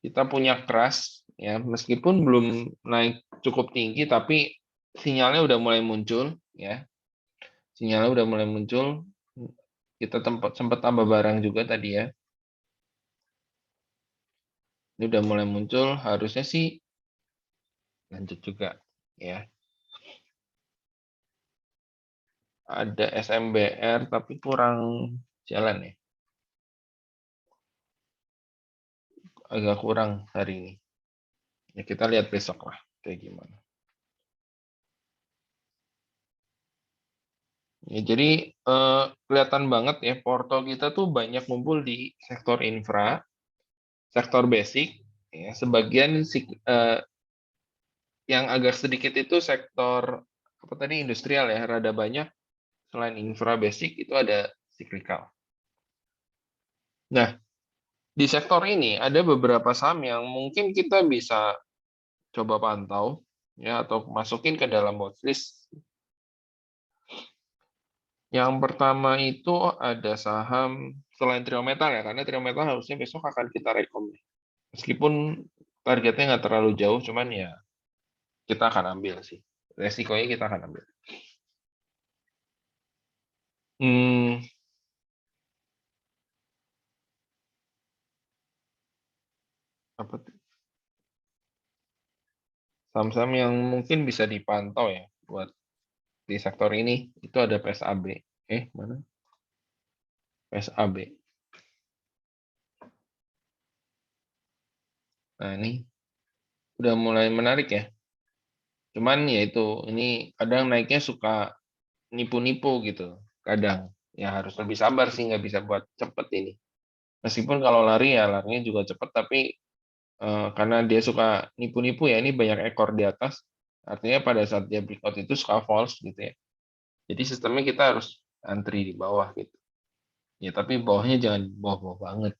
Kita punya crush, ya, meskipun belum naik cukup tinggi, tapi sinyalnya udah mulai muncul, ya. Sinyalnya udah mulai muncul. Kita sempat tambah barang juga tadi ya. Ini udah mulai muncul, harusnya sih lanjut juga, ya. Ada SMBR tapi kurang jalan ya. Agak kurang hari ini. Ya, kita lihat besok lah kayak gimana. Ya, jadi kelihatan banget ya porto kita tuh banyak ngumpul di sektor infra, sektor basic, ya, sebagian yang agak sedikit itu sektor apa tadi industrial ya, rada banyak. Selain infra basic itu ada cyclical. Nah, di sektor ini ada beberapa saham yang mungkin kita bisa coba pantau ya atau masukin ke dalam watchlist. Yang pertama itu ada saham selain trio metal ya, karena trio metal harusnya besok akan kita rekom. Meskipun targetnya nggak terlalu jauh, cuman ya kita akan ambil sih. Resikonya kita akan ambil. Hmm, apa tuh? Saham-saham yang mungkin bisa dipantau ya buat di sektor ini itu ada PSAB. Mana? PSAB. Nah, ini udah mulai menarik ya. Cuman ya itu, ini kadang naiknya suka nipu-nipu gitu. Kadang ya harus lebih sabar sih, nggak bisa buat cepet ini. Meskipun kalau lari ya larinya juga cepet, tapi karena dia suka nipu-nipu ya, ini banyak ekor di atas. Artinya pada saat dia breakout itu suka false gitu ya. Jadi sistemnya kita harus antri di bawah gitu. Ya tapi bawahnya jangan bawah-bawah banget.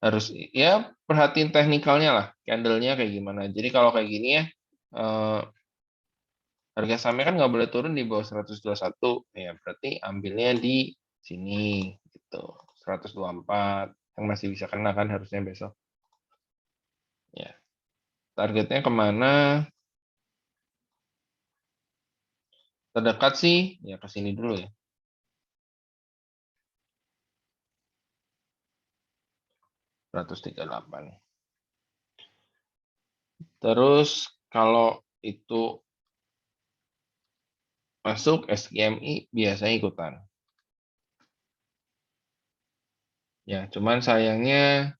Harus ya perhatiin teknikalnya lah, candle-nya kayak gimana. Jadi kalau kayak gini ya, eh, harga sahamnya kan nggak boleh turun di bawah 121, ya berarti ambilnya di sini gitu. 124 yang masih bisa kena kan harusnya besok. Ya, targetnya kemana? Terdekat sih, ya ke sini dulu ya. 138. Terus kalau itu masuk SGMI biasanya ikutan. Ya, cuman sayangnya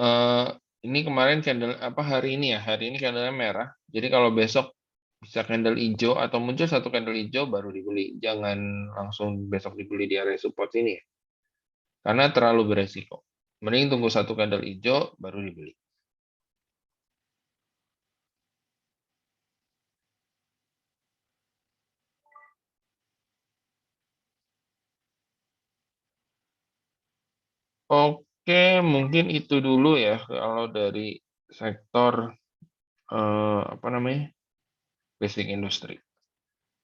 eh, ini kemarin candle apa hari ini ya? Hari ini candle merah. Jadi kalau besok bisa candle hijau atau muncul satu candle hijau baru dibeli. Jangan langsung besok dibeli di area support ini ya. Karena terlalu beresiko. Mending tunggu satu candle hijau baru dibeli. Oke, mungkin itu dulu ya kalau dari sektor apa namanya? Basic industry.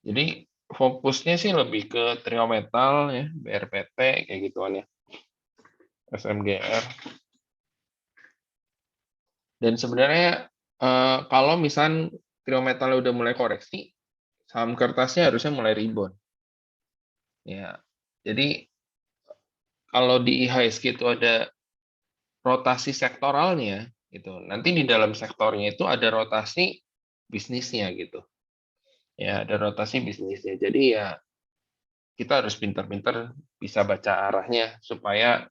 Jadi fokusnya sih lebih ke trio metal ya, BRPT kayak gituan ya. SMGR. Dan sebenarnya kalau misal trio metalnya udah mulai koreksi, saham kertasnya harusnya mulai rebound. Ya. Jadi kalau di IHSG itu ada rotasi sektoralnya gitu. Nanti di dalam sektornya itu ada rotasi bisnisnya gitu. Ya, ada rotasi bisnisnya. Jadi ya kita harus pintar-pintar bisa baca arahnya supaya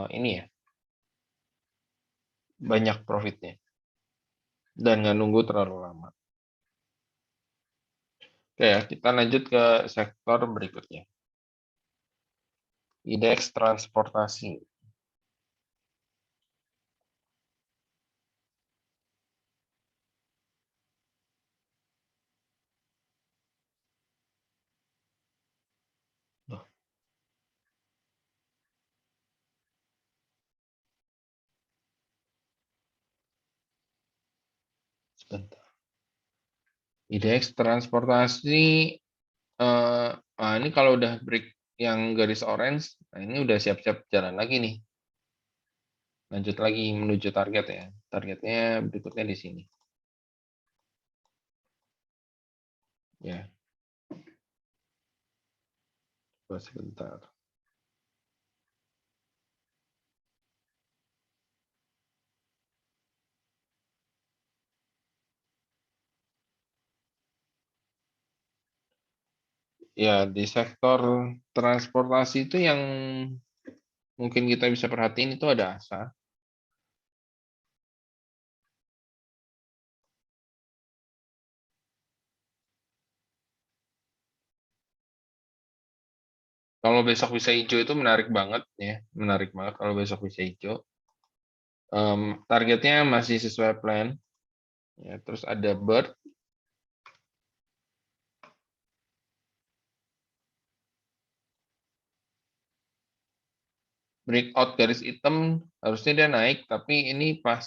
ini ya banyak profitnya dan nggak nunggu terlalu lama. Oke ya, kita lanjut ke sektor berikutnya. Indeks transportasi. Bentar. IDX transportasi, ini kalau udah break yang garis orange, nah ini udah siap-siap jalan lagi nih. Lanjut lagi menuju target ya. Targetnya berikutnya di sini. Ya, coba sebentar. Ya, di sektor transportasi itu yang mungkin kita bisa perhatiin itu ada ASA. Kalau besok bisa hijau itu menarik banget ya, menarik banget kalau besok bisa hijau. Targetnya masih sesuai plan. Ya, terus ada bird. Breakout garis hitam harusnya dia naik, tapi ini pas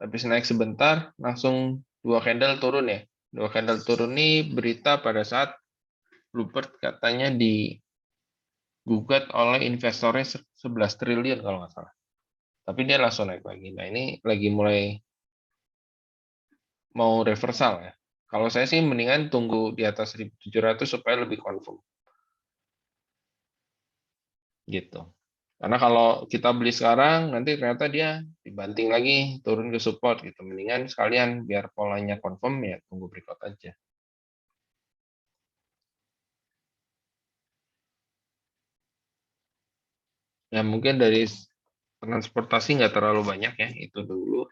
habis naik sebentar langsung dua candle turun ya. Dua candle turun ini berita pada saat Bluebird katanya digugat oleh investornya 11 triliun kalau nggak salah. Tapi dia langsung naik lagi. Nah ini lagi mulai mau reversal ya. Kalau saya sih mendingan tunggu di atas 1.700 supaya lebih confirm. Gitu. Karena kalau kita beli sekarang, nanti ternyata dia dibanting lagi, turun ke support gitu. Mendingan sekalian biar polanya confirm ya tunggu breakout aja. Ya mungkin dari transportasi nggak terlalu banyak ya, itu dulu.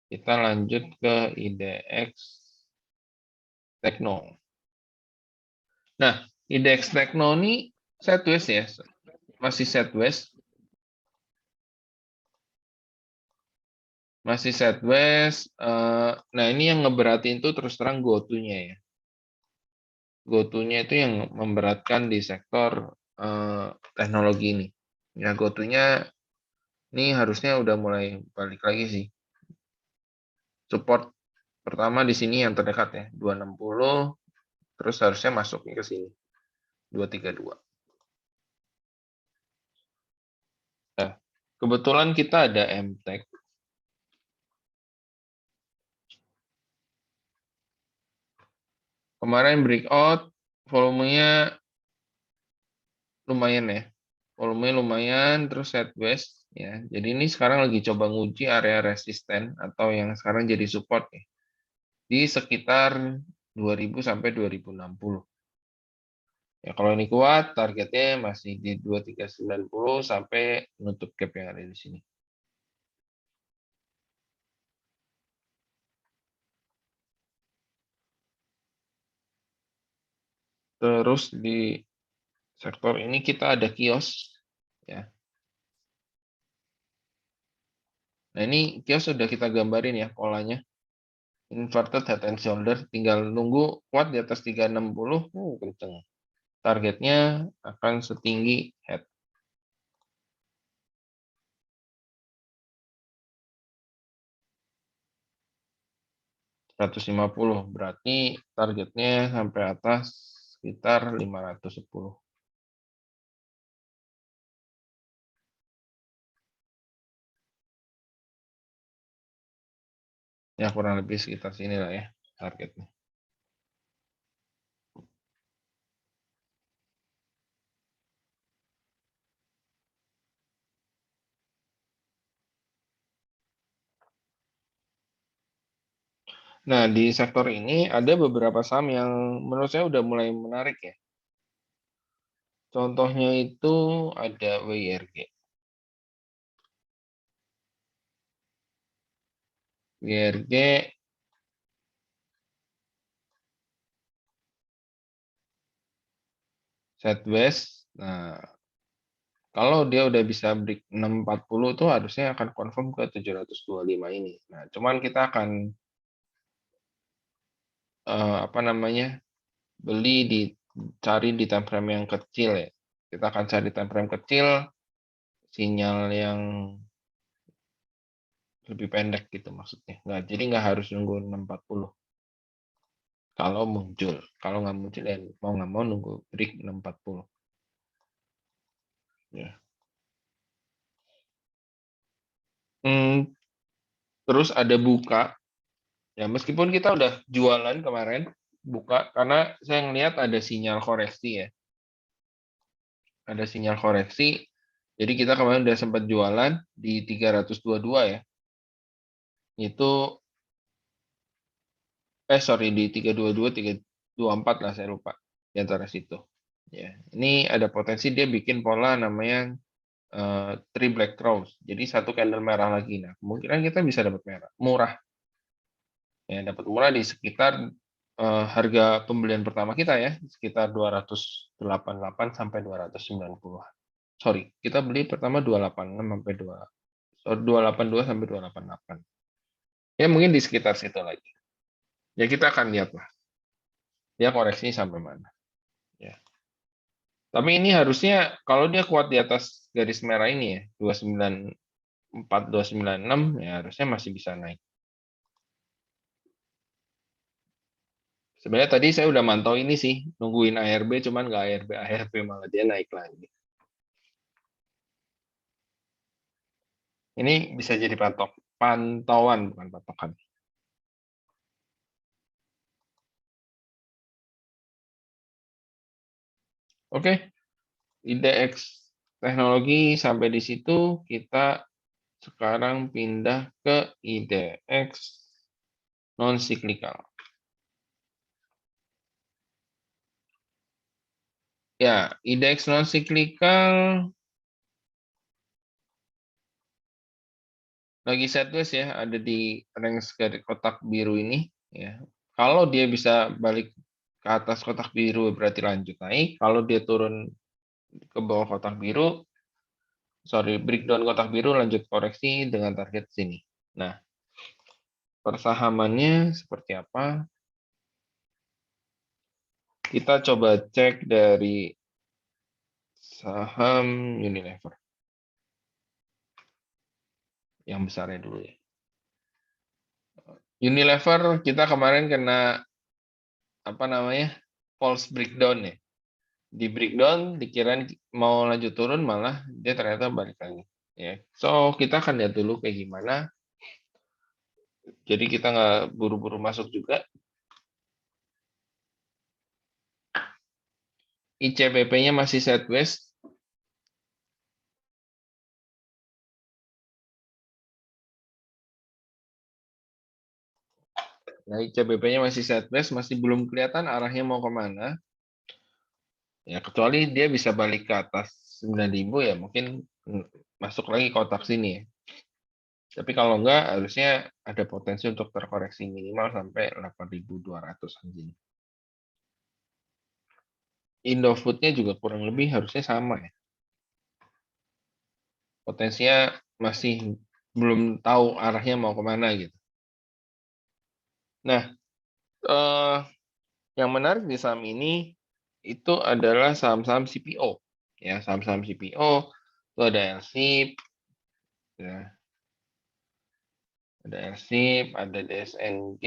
Kita lanjut ke IDX Tekno. Nah, IDX Tekno ini sideways ya, masih sideways. Masih sideways. Nah, ini yang ngeberatin tuh terus terang GoTo-nya ya. GoTo-nya itu yang memberatkan di sektor teknologi ini. Ya, GoTo-nya ini harusnya udah mulai balik lagi sih. Support pertama di sini yang terdekat ya, 260, terus harusnya masuk ke sini, 232. Nah, kebetulan kita ada MTech. Kemarin breakout, volumenya lumayan ya. Volumenya lumayan, terus sideways ya. Jadi ini sekarang lagi coba nguji area resisten atau yang sekarang jadi support ya, di sekitar 2000 sampai 2060. Ya kalau ini kuat, targetnya masih di 2390 sampai menutup gap yang ada di sini. Terus di sektor ini kita ada kios ya. Nah, ini kios sudah kita gambarin ya polanya. Inverted head and shoulder, tinggal nunggu kuat di atas 360, kenceng. Targetnya akan setinggi head. 150, berarti targetnya sampai atas sekitar 510. Ya kurang lebih sekitar sini lah ya targetnya. Nah, di sektor ini ada beberapa saham yang menurut saya udah mulai menarik ya. Contohnya itu ada WIRG. WIRG sideways. Nah, kalau dia udah bisa break 640 tuh harusnya akan confirm ke 725 ini. Nah, cuman kita akan apa namanya? Beli cari di time frame yang kecil ya. Kita akan cari time frame kecil, sinyal yang lebih pendek gitu maksudnya. Jadi nggak harus nunggu 640. Kalau muncul, kalau nggak muncul ya mau nggak mau nunggu break 640. Ya. Terus ada buka. Ya meskipun kita udah jualan kemarin buka karena saya ngelihat ada sinyal koreksi ya. Ada sinyal koreksi. Jadi kita kemarin udah sempat jualan di 322 ya. Itu sorry di 322 324 lah saya lupa di antara situ. Ya, ini ada potensi dia bikin pola namanya three black crows. Jadi satu candle merah lagi. Nah, kemungkinan kita bisa dapat merah, murah. Ya, dapat murah di sekitar harga pembelian pertama kita ya, sekitar 288 sampai 290. Sorry, kita beli pertama 286 sampai 282 sampai 288. Ya mungkin di sekitar situ lagi. Ya kita akan lihat lah. Dia koreksi sampai mana. Ya. Tapi ini harusnya kalau dia kuat di atas garis merah ini ya, 294, 296 ya harusnya masih bisa naik. Sebenarnya tadi saya udah mantau ini sih, nungguin ARB cuman nggak ARB malah dia naik lagi. Ini bisa jadi pantauan bukan patokan. Oke, IDX teknologi sampai di situ kita sekarang pindah ke IDX non cyclical. Ya, IDX non cyclical lagi sideways ya, ada di range garis kotak biru ini ya. Kalau dia bisa balik ke atas kotak biru berarti lanjut naik. Kalau dia turun ke bawah kotak biru, breakdown kotak biru lanjut koreksi dengan target sini. Nah, persahamannya seperti apa? Kita coba cek dari saham Unilever. Yang besarnya dulu ya. Unilever kita kemarin kena apa namanya? False breakdown ya. Di breakdown dikirain mau lanjut turun malah dia ternyata balik lagi. Ya. So, kita akan lihat dulu kayak gimana. Jadi kita nggak buru-buru masuk juga. ICBP-nya masih sideways. Nah, ICBP-nya masih sideways, masih belum kelihatan arahnya mau kemana. Ya, kecuali dia bisa balik ke atas 9.000 ya mungkin masuk lagi kotak sini ya. Tapi kalau enggak, harusnya ada potensi untuk terkoreksi minimal sampai 8.200 anjing. Indofood-nya juga kurang lebih harusnya sama ya. Potensinya masih belum tahu arahnya mau kemana gitu. Nah, yang menarik di saham ini itu adalah saham-saham CPO. Ya, saham-saham CPO itu ada LSIP, ya, ada LSIP, ada DSNG,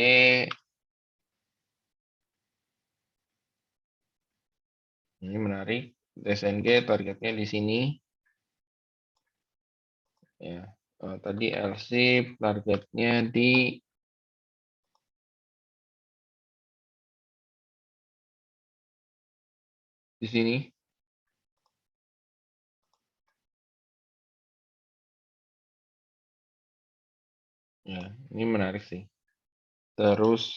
ini menarik. DSNG targetnya di sini. Ya, tadi LSIP targetnya di sini. Ya, ini menarik sih. Terus,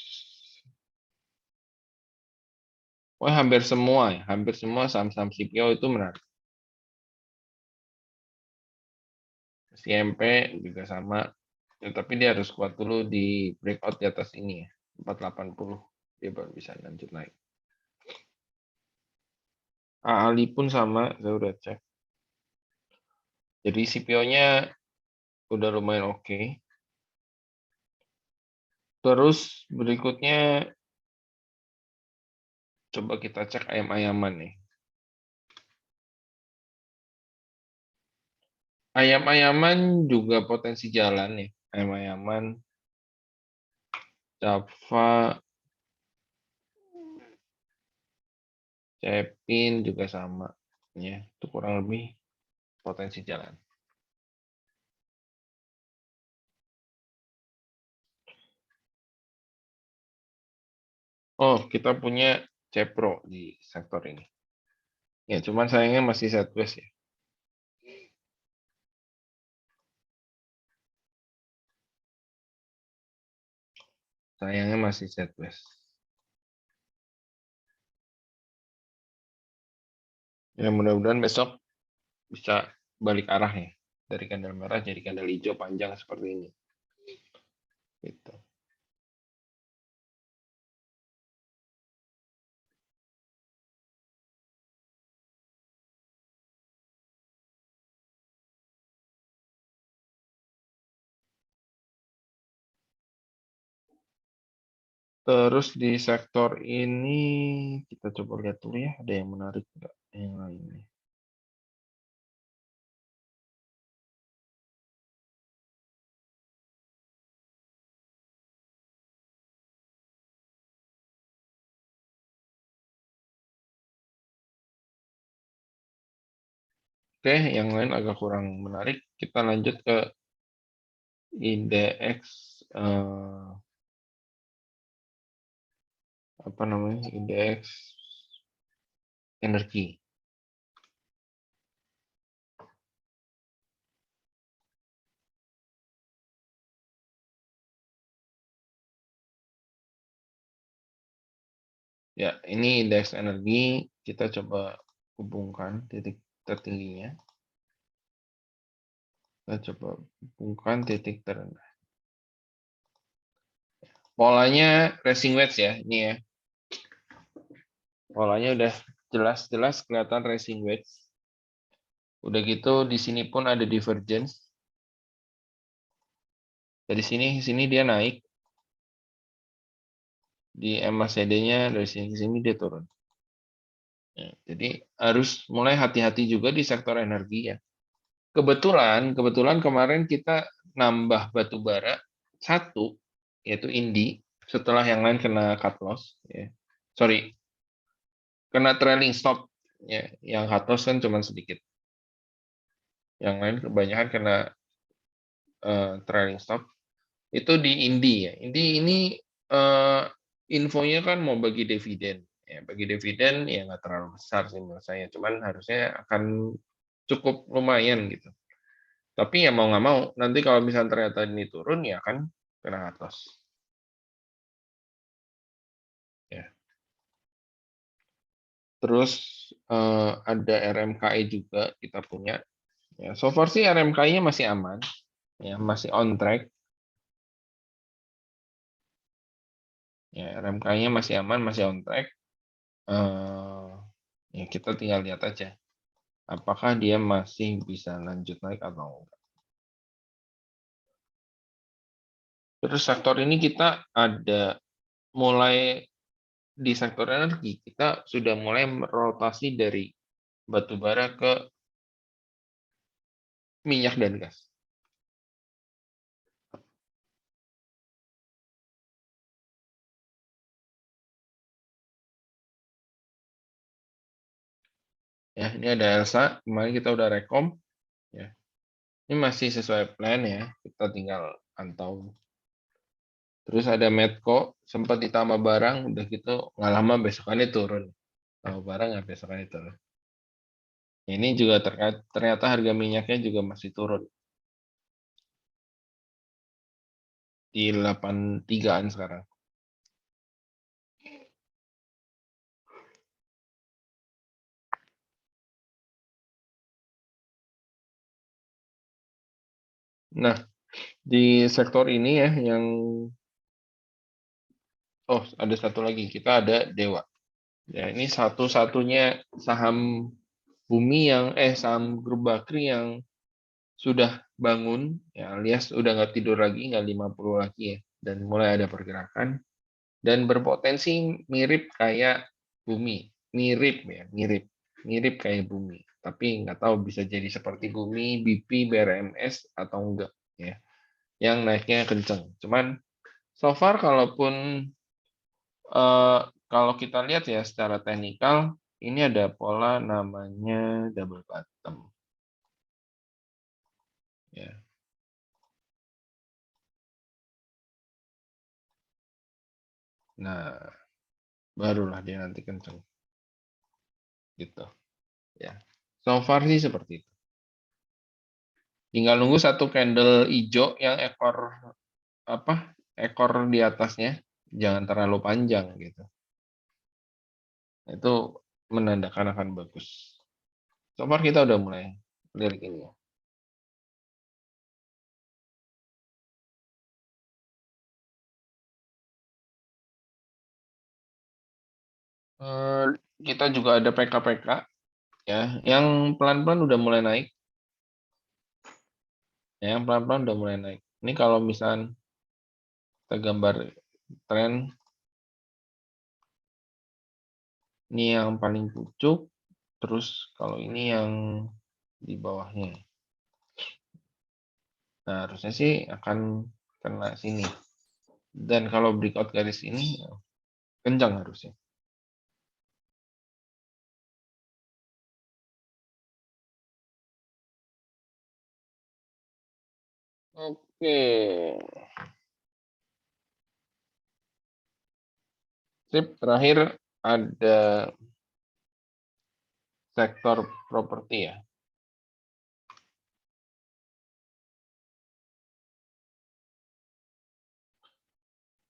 hampir semua ya, hampir semua saham-saham CPO itu menarik. CMP juga sama, ya, tapi dia harus kuat dulu di breakout di atas ini ya, 480 dia baru bisa lanjut naik. AALI pun sama, saya udah cek. Jadi CPO-nya udah lumayan oke. Terus berikutnya coba kita cek ayam-ayaman nih. Ayam-ayaman juga potensi jalan nih. Yaman, Java, Cepin juga sama. Ya, itu kurang lebih potensi jalan. Oh, kita punya Cepro di sektor ini. Ya, cuman sayangnya masih sideways ya. Sayangnya masih sideways. Ya, mudah-mudahan besok bisa balik arah ya. Dari candle merah jadi candle hijau panjang seperti ini. Gitu. Terus di sektor ini kita coba lihat dulu ya, ada yang menarik nggak yang lainnya. Oke, yang lain agak kurang menarik. Kita lanjut ke indeks apa namanya? Indeks energi. Ya, ini indeks energi kita coba hubungkan titik tertingginya. Kita coba hubungkan titik terendah. Polanya racing wedge ya, ini ya. Polanya udah jelas-jelas kelihatan racing wedge. Udah gitu di sini pun ada divergence. Dari sini dia naik. Di MACD-nya dari sini ke sini dia turun. Ya, jadi harus mulai hati-hati juga di sektor energi ya. Kebetulan kemarin kita nambah batu bara satu, yaitu Indi, setelah yang lain kena cut loss. Ya. Sorry, kena trailing stop. Ya, yang cut loss kan cuma sedikit. Yang lain kebanyakan kena trailing stop. Itu di Indi ya. Indi ini infonya kan mau bagi dividen. Ya, bagi dividen ya nggak terlalu besar sih menurut saya. Cuman harusnya akan cukup lumayan gitu. Tapi ya mau nggak mau, nanti kalau misalnya ternyata ini turun ya kan kena atas. Ya. Terus ada RMKI juga kita punya. Ya, so far sih RMKI-nya masih aman, ya masih on track. Ya, RMKI-nya masih aman, masih on track. Ya kita tinggal lihat aja, apakah dia masih bisa lanjut naik atau enggak. Terus sektor ini kita ada mulai di sektor energi, kita sudah mulai rotasi dari batu bara ke minyak dan gas. Ya, ini ada Elsa, kemarin kita udah rekom. Ya. Ini masih sesuai plan ya, kita tinggal pantau. Terus ada Medco, sempat ditambah barang, udah gitu nggak lama besokannya turun. Tambah barang nggak besokannya turun. Ini juga ternyata harga minyaknya juga masih turun. Di 83-an sekarang. Nah, di sektor ini ya yang ada satu lagi, kita ada Dewa. Ya, ini satu-satunya saham bumi yang saham grup Bakri yang sudah bangun ya alias udah nggak tidur lagi, nggak 50 lagi ya, dan mulai ada pergerakan dan berpotensi mirip kayak bumi, mirip ya, mirip kayak bumi, tapi nggak tahu bisa jadi seperti bumi, BP, BRMS atau enggak ya. yang naiknya kenceng. Cuman so far kalau kita lihat ya secara teknikal, ini ada pola namanya double bottom. Ya. Nah, barulah dia nanti kenceng. Gitu. Ya. So far sih seperti itu. Tinggal nunggu satu candle hijau yang ekor di atasnya jangan terlalu panjang gitu. Itu menandakan akan bagus. So far kita udah mulai lirik ini ya. Eh, Kita juga ada PK-PK ya, yang pelan-pelan udah mulai naik. Ya, yang pelan-pelan udah mulai naik. Ini kalau misalnya kita gambar tren, ini yang paling pucuk, terus kalau ini yang di bawahnya. Nah, harusnya sih akan kena sini. Dan kalau breakout garis ini, kencang harusnya. Oke. Sip, terakhir ada sektor properti ya.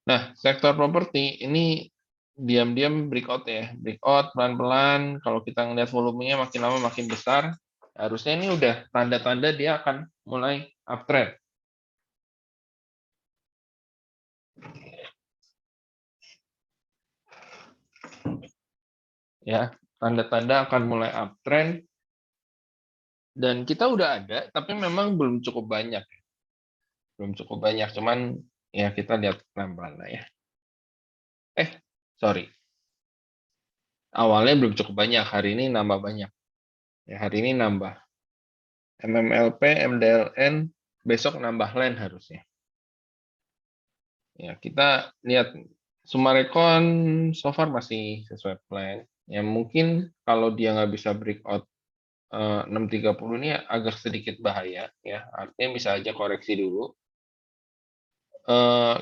Nah, sektor properti ini diam-diam breakout ya. Breakout pelan-pelan, kalau kita ngeliat volumenya makin lama makin besar, harusnya ini udah tanda-tanda dia akan mulai uptrend. Ya, tanda-tanda akan mulai uptrend dan kita udah ada, tapi memang belum cukup banyak. Belum cukup banyak, cuman ya kita lihat pelan-pelan lah ya. Sorry. Awalnya belum cukup banyak, hari ini nambah banyak. Ya, hari ini nambah. MMLP, MDLN, besok nambah LAN harusnya. Ya, kita lihat Sumarekon so far masih sesuai plan. Ya, mungkin kalau dia nggak bisa breakout 630 ini agak sedikit bahaya. Ya, artinya bisa aja koreksi dulu. Eh,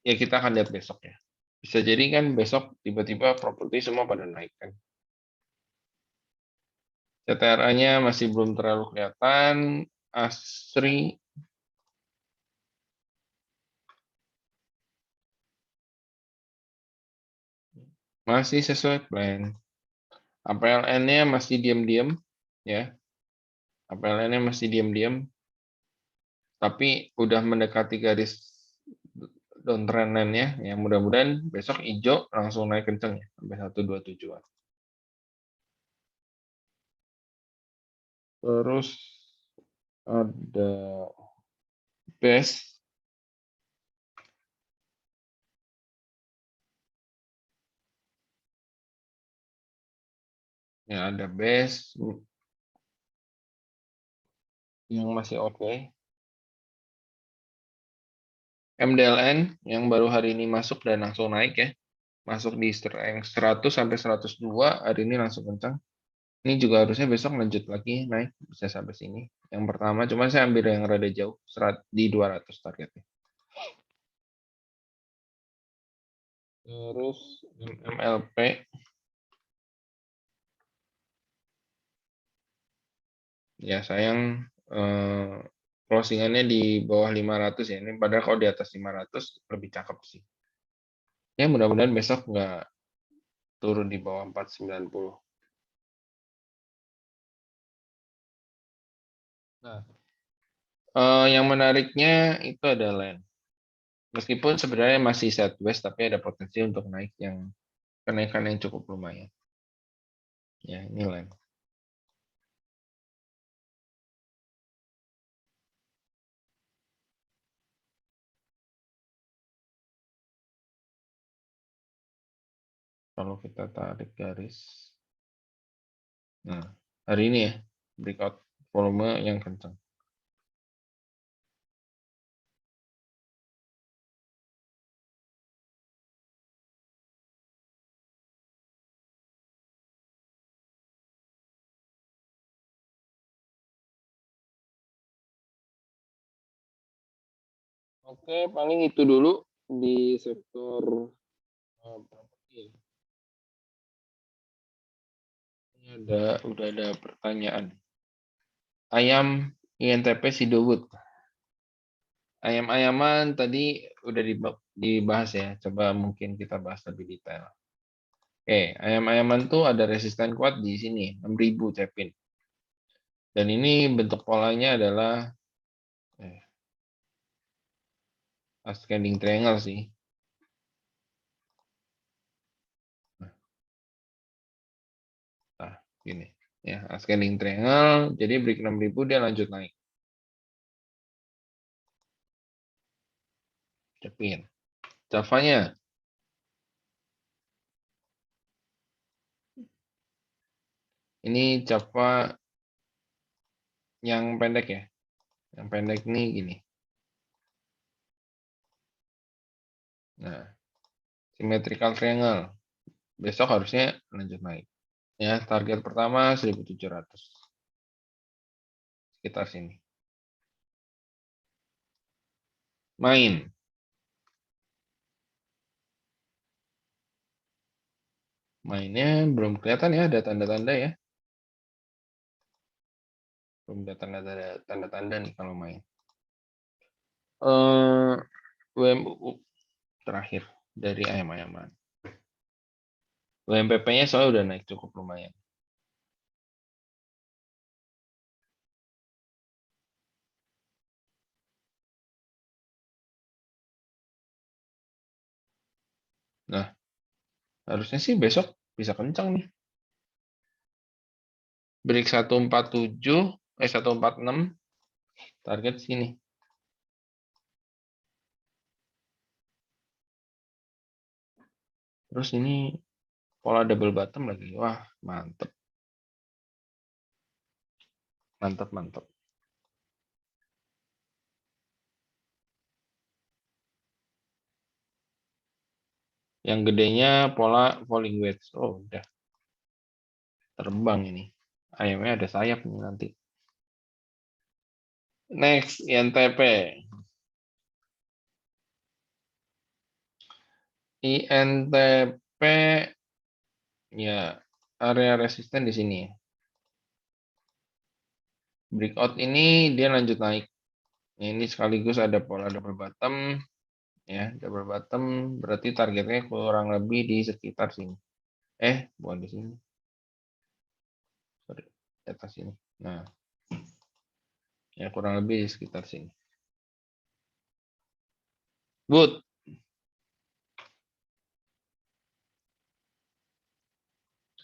Ya, kita akan lihat besok ya. Bisa jadi kan besok tiba-tiba properti semua pada naik kan. CTRA-nya masih belum terlalu kelihatan. ASRI masih sesuai plan. APLN-nya masih diam-diam ya. APLN-nya masih diam-diam tapi udah mendekati garis downtrend line-nya yang mudah-mudahan besok hijau langsung naik kenceng ya sampai 127-an. Terus ada base ya, ada base yang masih oke. MDLN yang baru hari ini masuk dan langsung naik ya. Masuk di strength 100 sampai 102, hari ini langsung kencang. Ini juga harusnya besok lanjut lagi naik bisa sampai sini. Yang pertama, cuma saya ambil yang rada jauh, di 200 targetnya. Terus MLP ya sayang closingannya di bawah 500 ya. Ini padahal kalau di atas 500 lebih cakep sih. Ya mudah-mudahan besok nggak turun di bawah 490. Nah, yang menariknya itu ada land. Meskipun sebenarnya masih sideways, tapi ada potensi untuk naik yang kenaikan yang cukup lumayan. Ya, ini land. Kalau kita tarik garis, nah hari ini ya breakout volume yang kencang. Oke, paling itu dulu di sektor properti. Ini udah ada pertanyaan. Ayam INTP Sidowood. Ayam-ayaman tadi udah dibahas ya. Coba mungkin kita bahas lebih detail. Oke, ayam-ayaman tuh ada resisten kuat di sini, 6.000 cepin. Dan ini bentuk polanya adalah ascending triangle sih. Nah, gini. Ya, ascending triangle, jadi break 6.000 dia lanjut naik. Cepin. Javanya. Ini Java yang pendek ya. Yang pendek nih gini. Nah, symmetrical triangle. Besok harusnya lanjut naik. Ya, target pertama 1.700. Sekitar sini. Main. Mainnya belum kelihatan ya, ada tanda-tanda ya. Belum ada tanda-tanda nih kalau main. WMU terakhir dari ayam-ayaman. WMPP-nya soalnya udah naik cukup lumayan. Nah, harusnya sih besok bisa kencang nih. Break 147, 146, target sini. Terus ini pola double bottom lagi. Wah, mantep. Mantap, mantap. Yang gedenya pola falling wedge. Oh, udah terbang ini. Ayamnya ada sayap nih nanti. Next, INTP. INTP ya area resisten di sini. Breakout ini dia lanjut naik. Ini sekaligus ada pola double bottom ya, double bottom berarti targetnya kurang lebih di sekitar sini. Bukan di sini. Sorry, di atas sini. Nah, ya kurang lebih di sekitar sini. Good.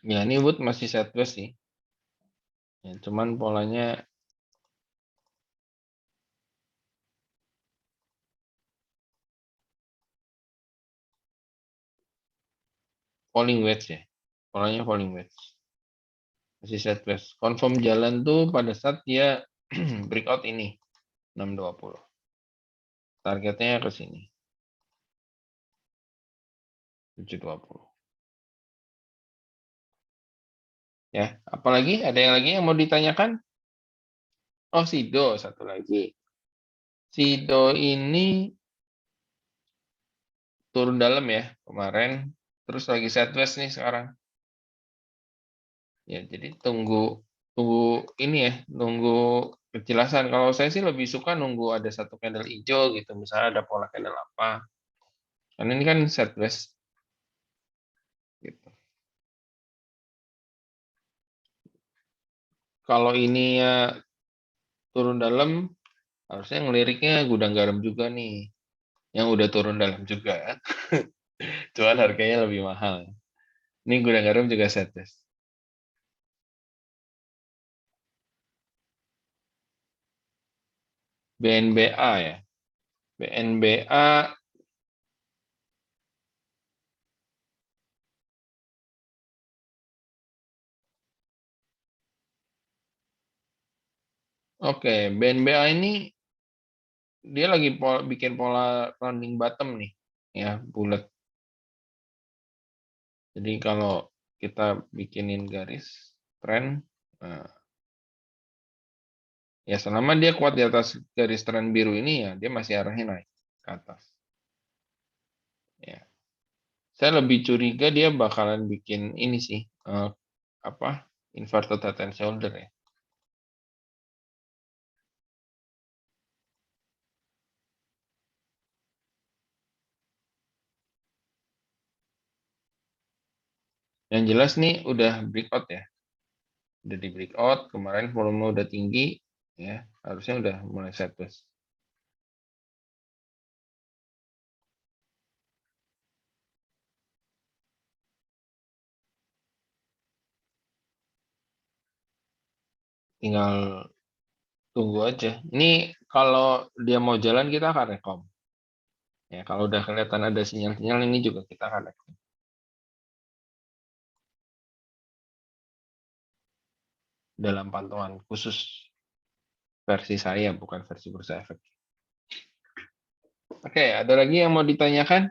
Ya, ini Wood masih sideways sih. Ya, cuman polanya falling wedge ya. Polanya falling wedge. Masih sideways. Confirm jalan tuh pada saat dia breakout ini 620. Targetnya ke sini 720. Ya, apalagi ada yang lagi yang mau ditanyakan? Oh, Sido satu lagi. Sido ini turun dalam ya kemarin, terus lagi sideways nih sekarang. Ya, jadi tunggu ini ya, nunggu kejelasan. Kalau saya sih lebih suka nunggu ada satu candle hijau gitu, misalnya ada pola candle apa. Karena ini kan sideways gitu. Kalau ini ya turun dalam, harusnya ngeliriknya gudang garam juga nih, yang udah turun dalam juga. Cuman harganya lebih mahal. Ini gudang garam juga sideways. BNBA ya. BNBA oke, BNBA ini dia lagi bikin pola rounding bottom nih, ya bulat. Jadi kalau kita bikinin garis tren, nah, ya selama dia kuat di atas garis tren biru ini ya dia masih arahnya naik. ke atas. Ya. Saya lebih curiga dia bakalan bikin ini sih, inverted head and shoulder ya. Yang jelas nih udah breakout ya. Udah di breakout, kemarin volume udah tinggi, ya harusnya udah mulai sideways. Tinggal tunggu aja. Ini kalau dia mau jalan kita akan rekom. Ya, kalau udah kelihatan ada sinyal-sinyal ini juga kita akan rekom. Dalam pantauan khusus versi saya, bukan versi Bursa Efek. Oke, ada lagi yang mau ditanyakan?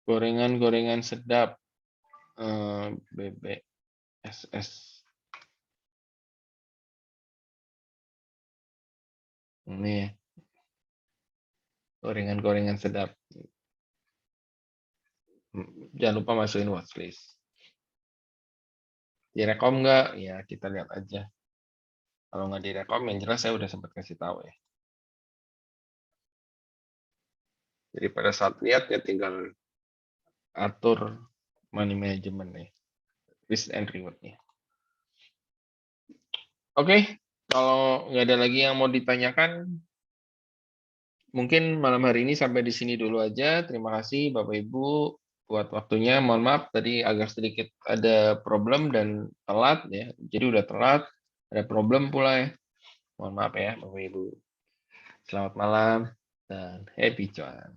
Gorengan-gorengan sedap. BBSS. Ini gorengan-gorengan sedap. Jangan lupa masukin watchlist. Direkom nggak? Ya kita lihat aja. Kalau nggak direkom, yang jelas saya udah sempat kasih tahu ya. Jadi pada saat lihat ya tinggal atur money management nih, risk and reward-nya. Oke, kalau nggak ada lagi yang mau ditanyakan, mungkin malam hari ini sampai di sini dulu aja. Terima kasih Bapak Ibu buat waktunya. Mohon maaf tadi agak sedikit ada problem dan telat ya. Jadi udah telat, ada problem pula ya. Mohon maaf ya Bapak Ibu. Selamat malam dan happy cuan.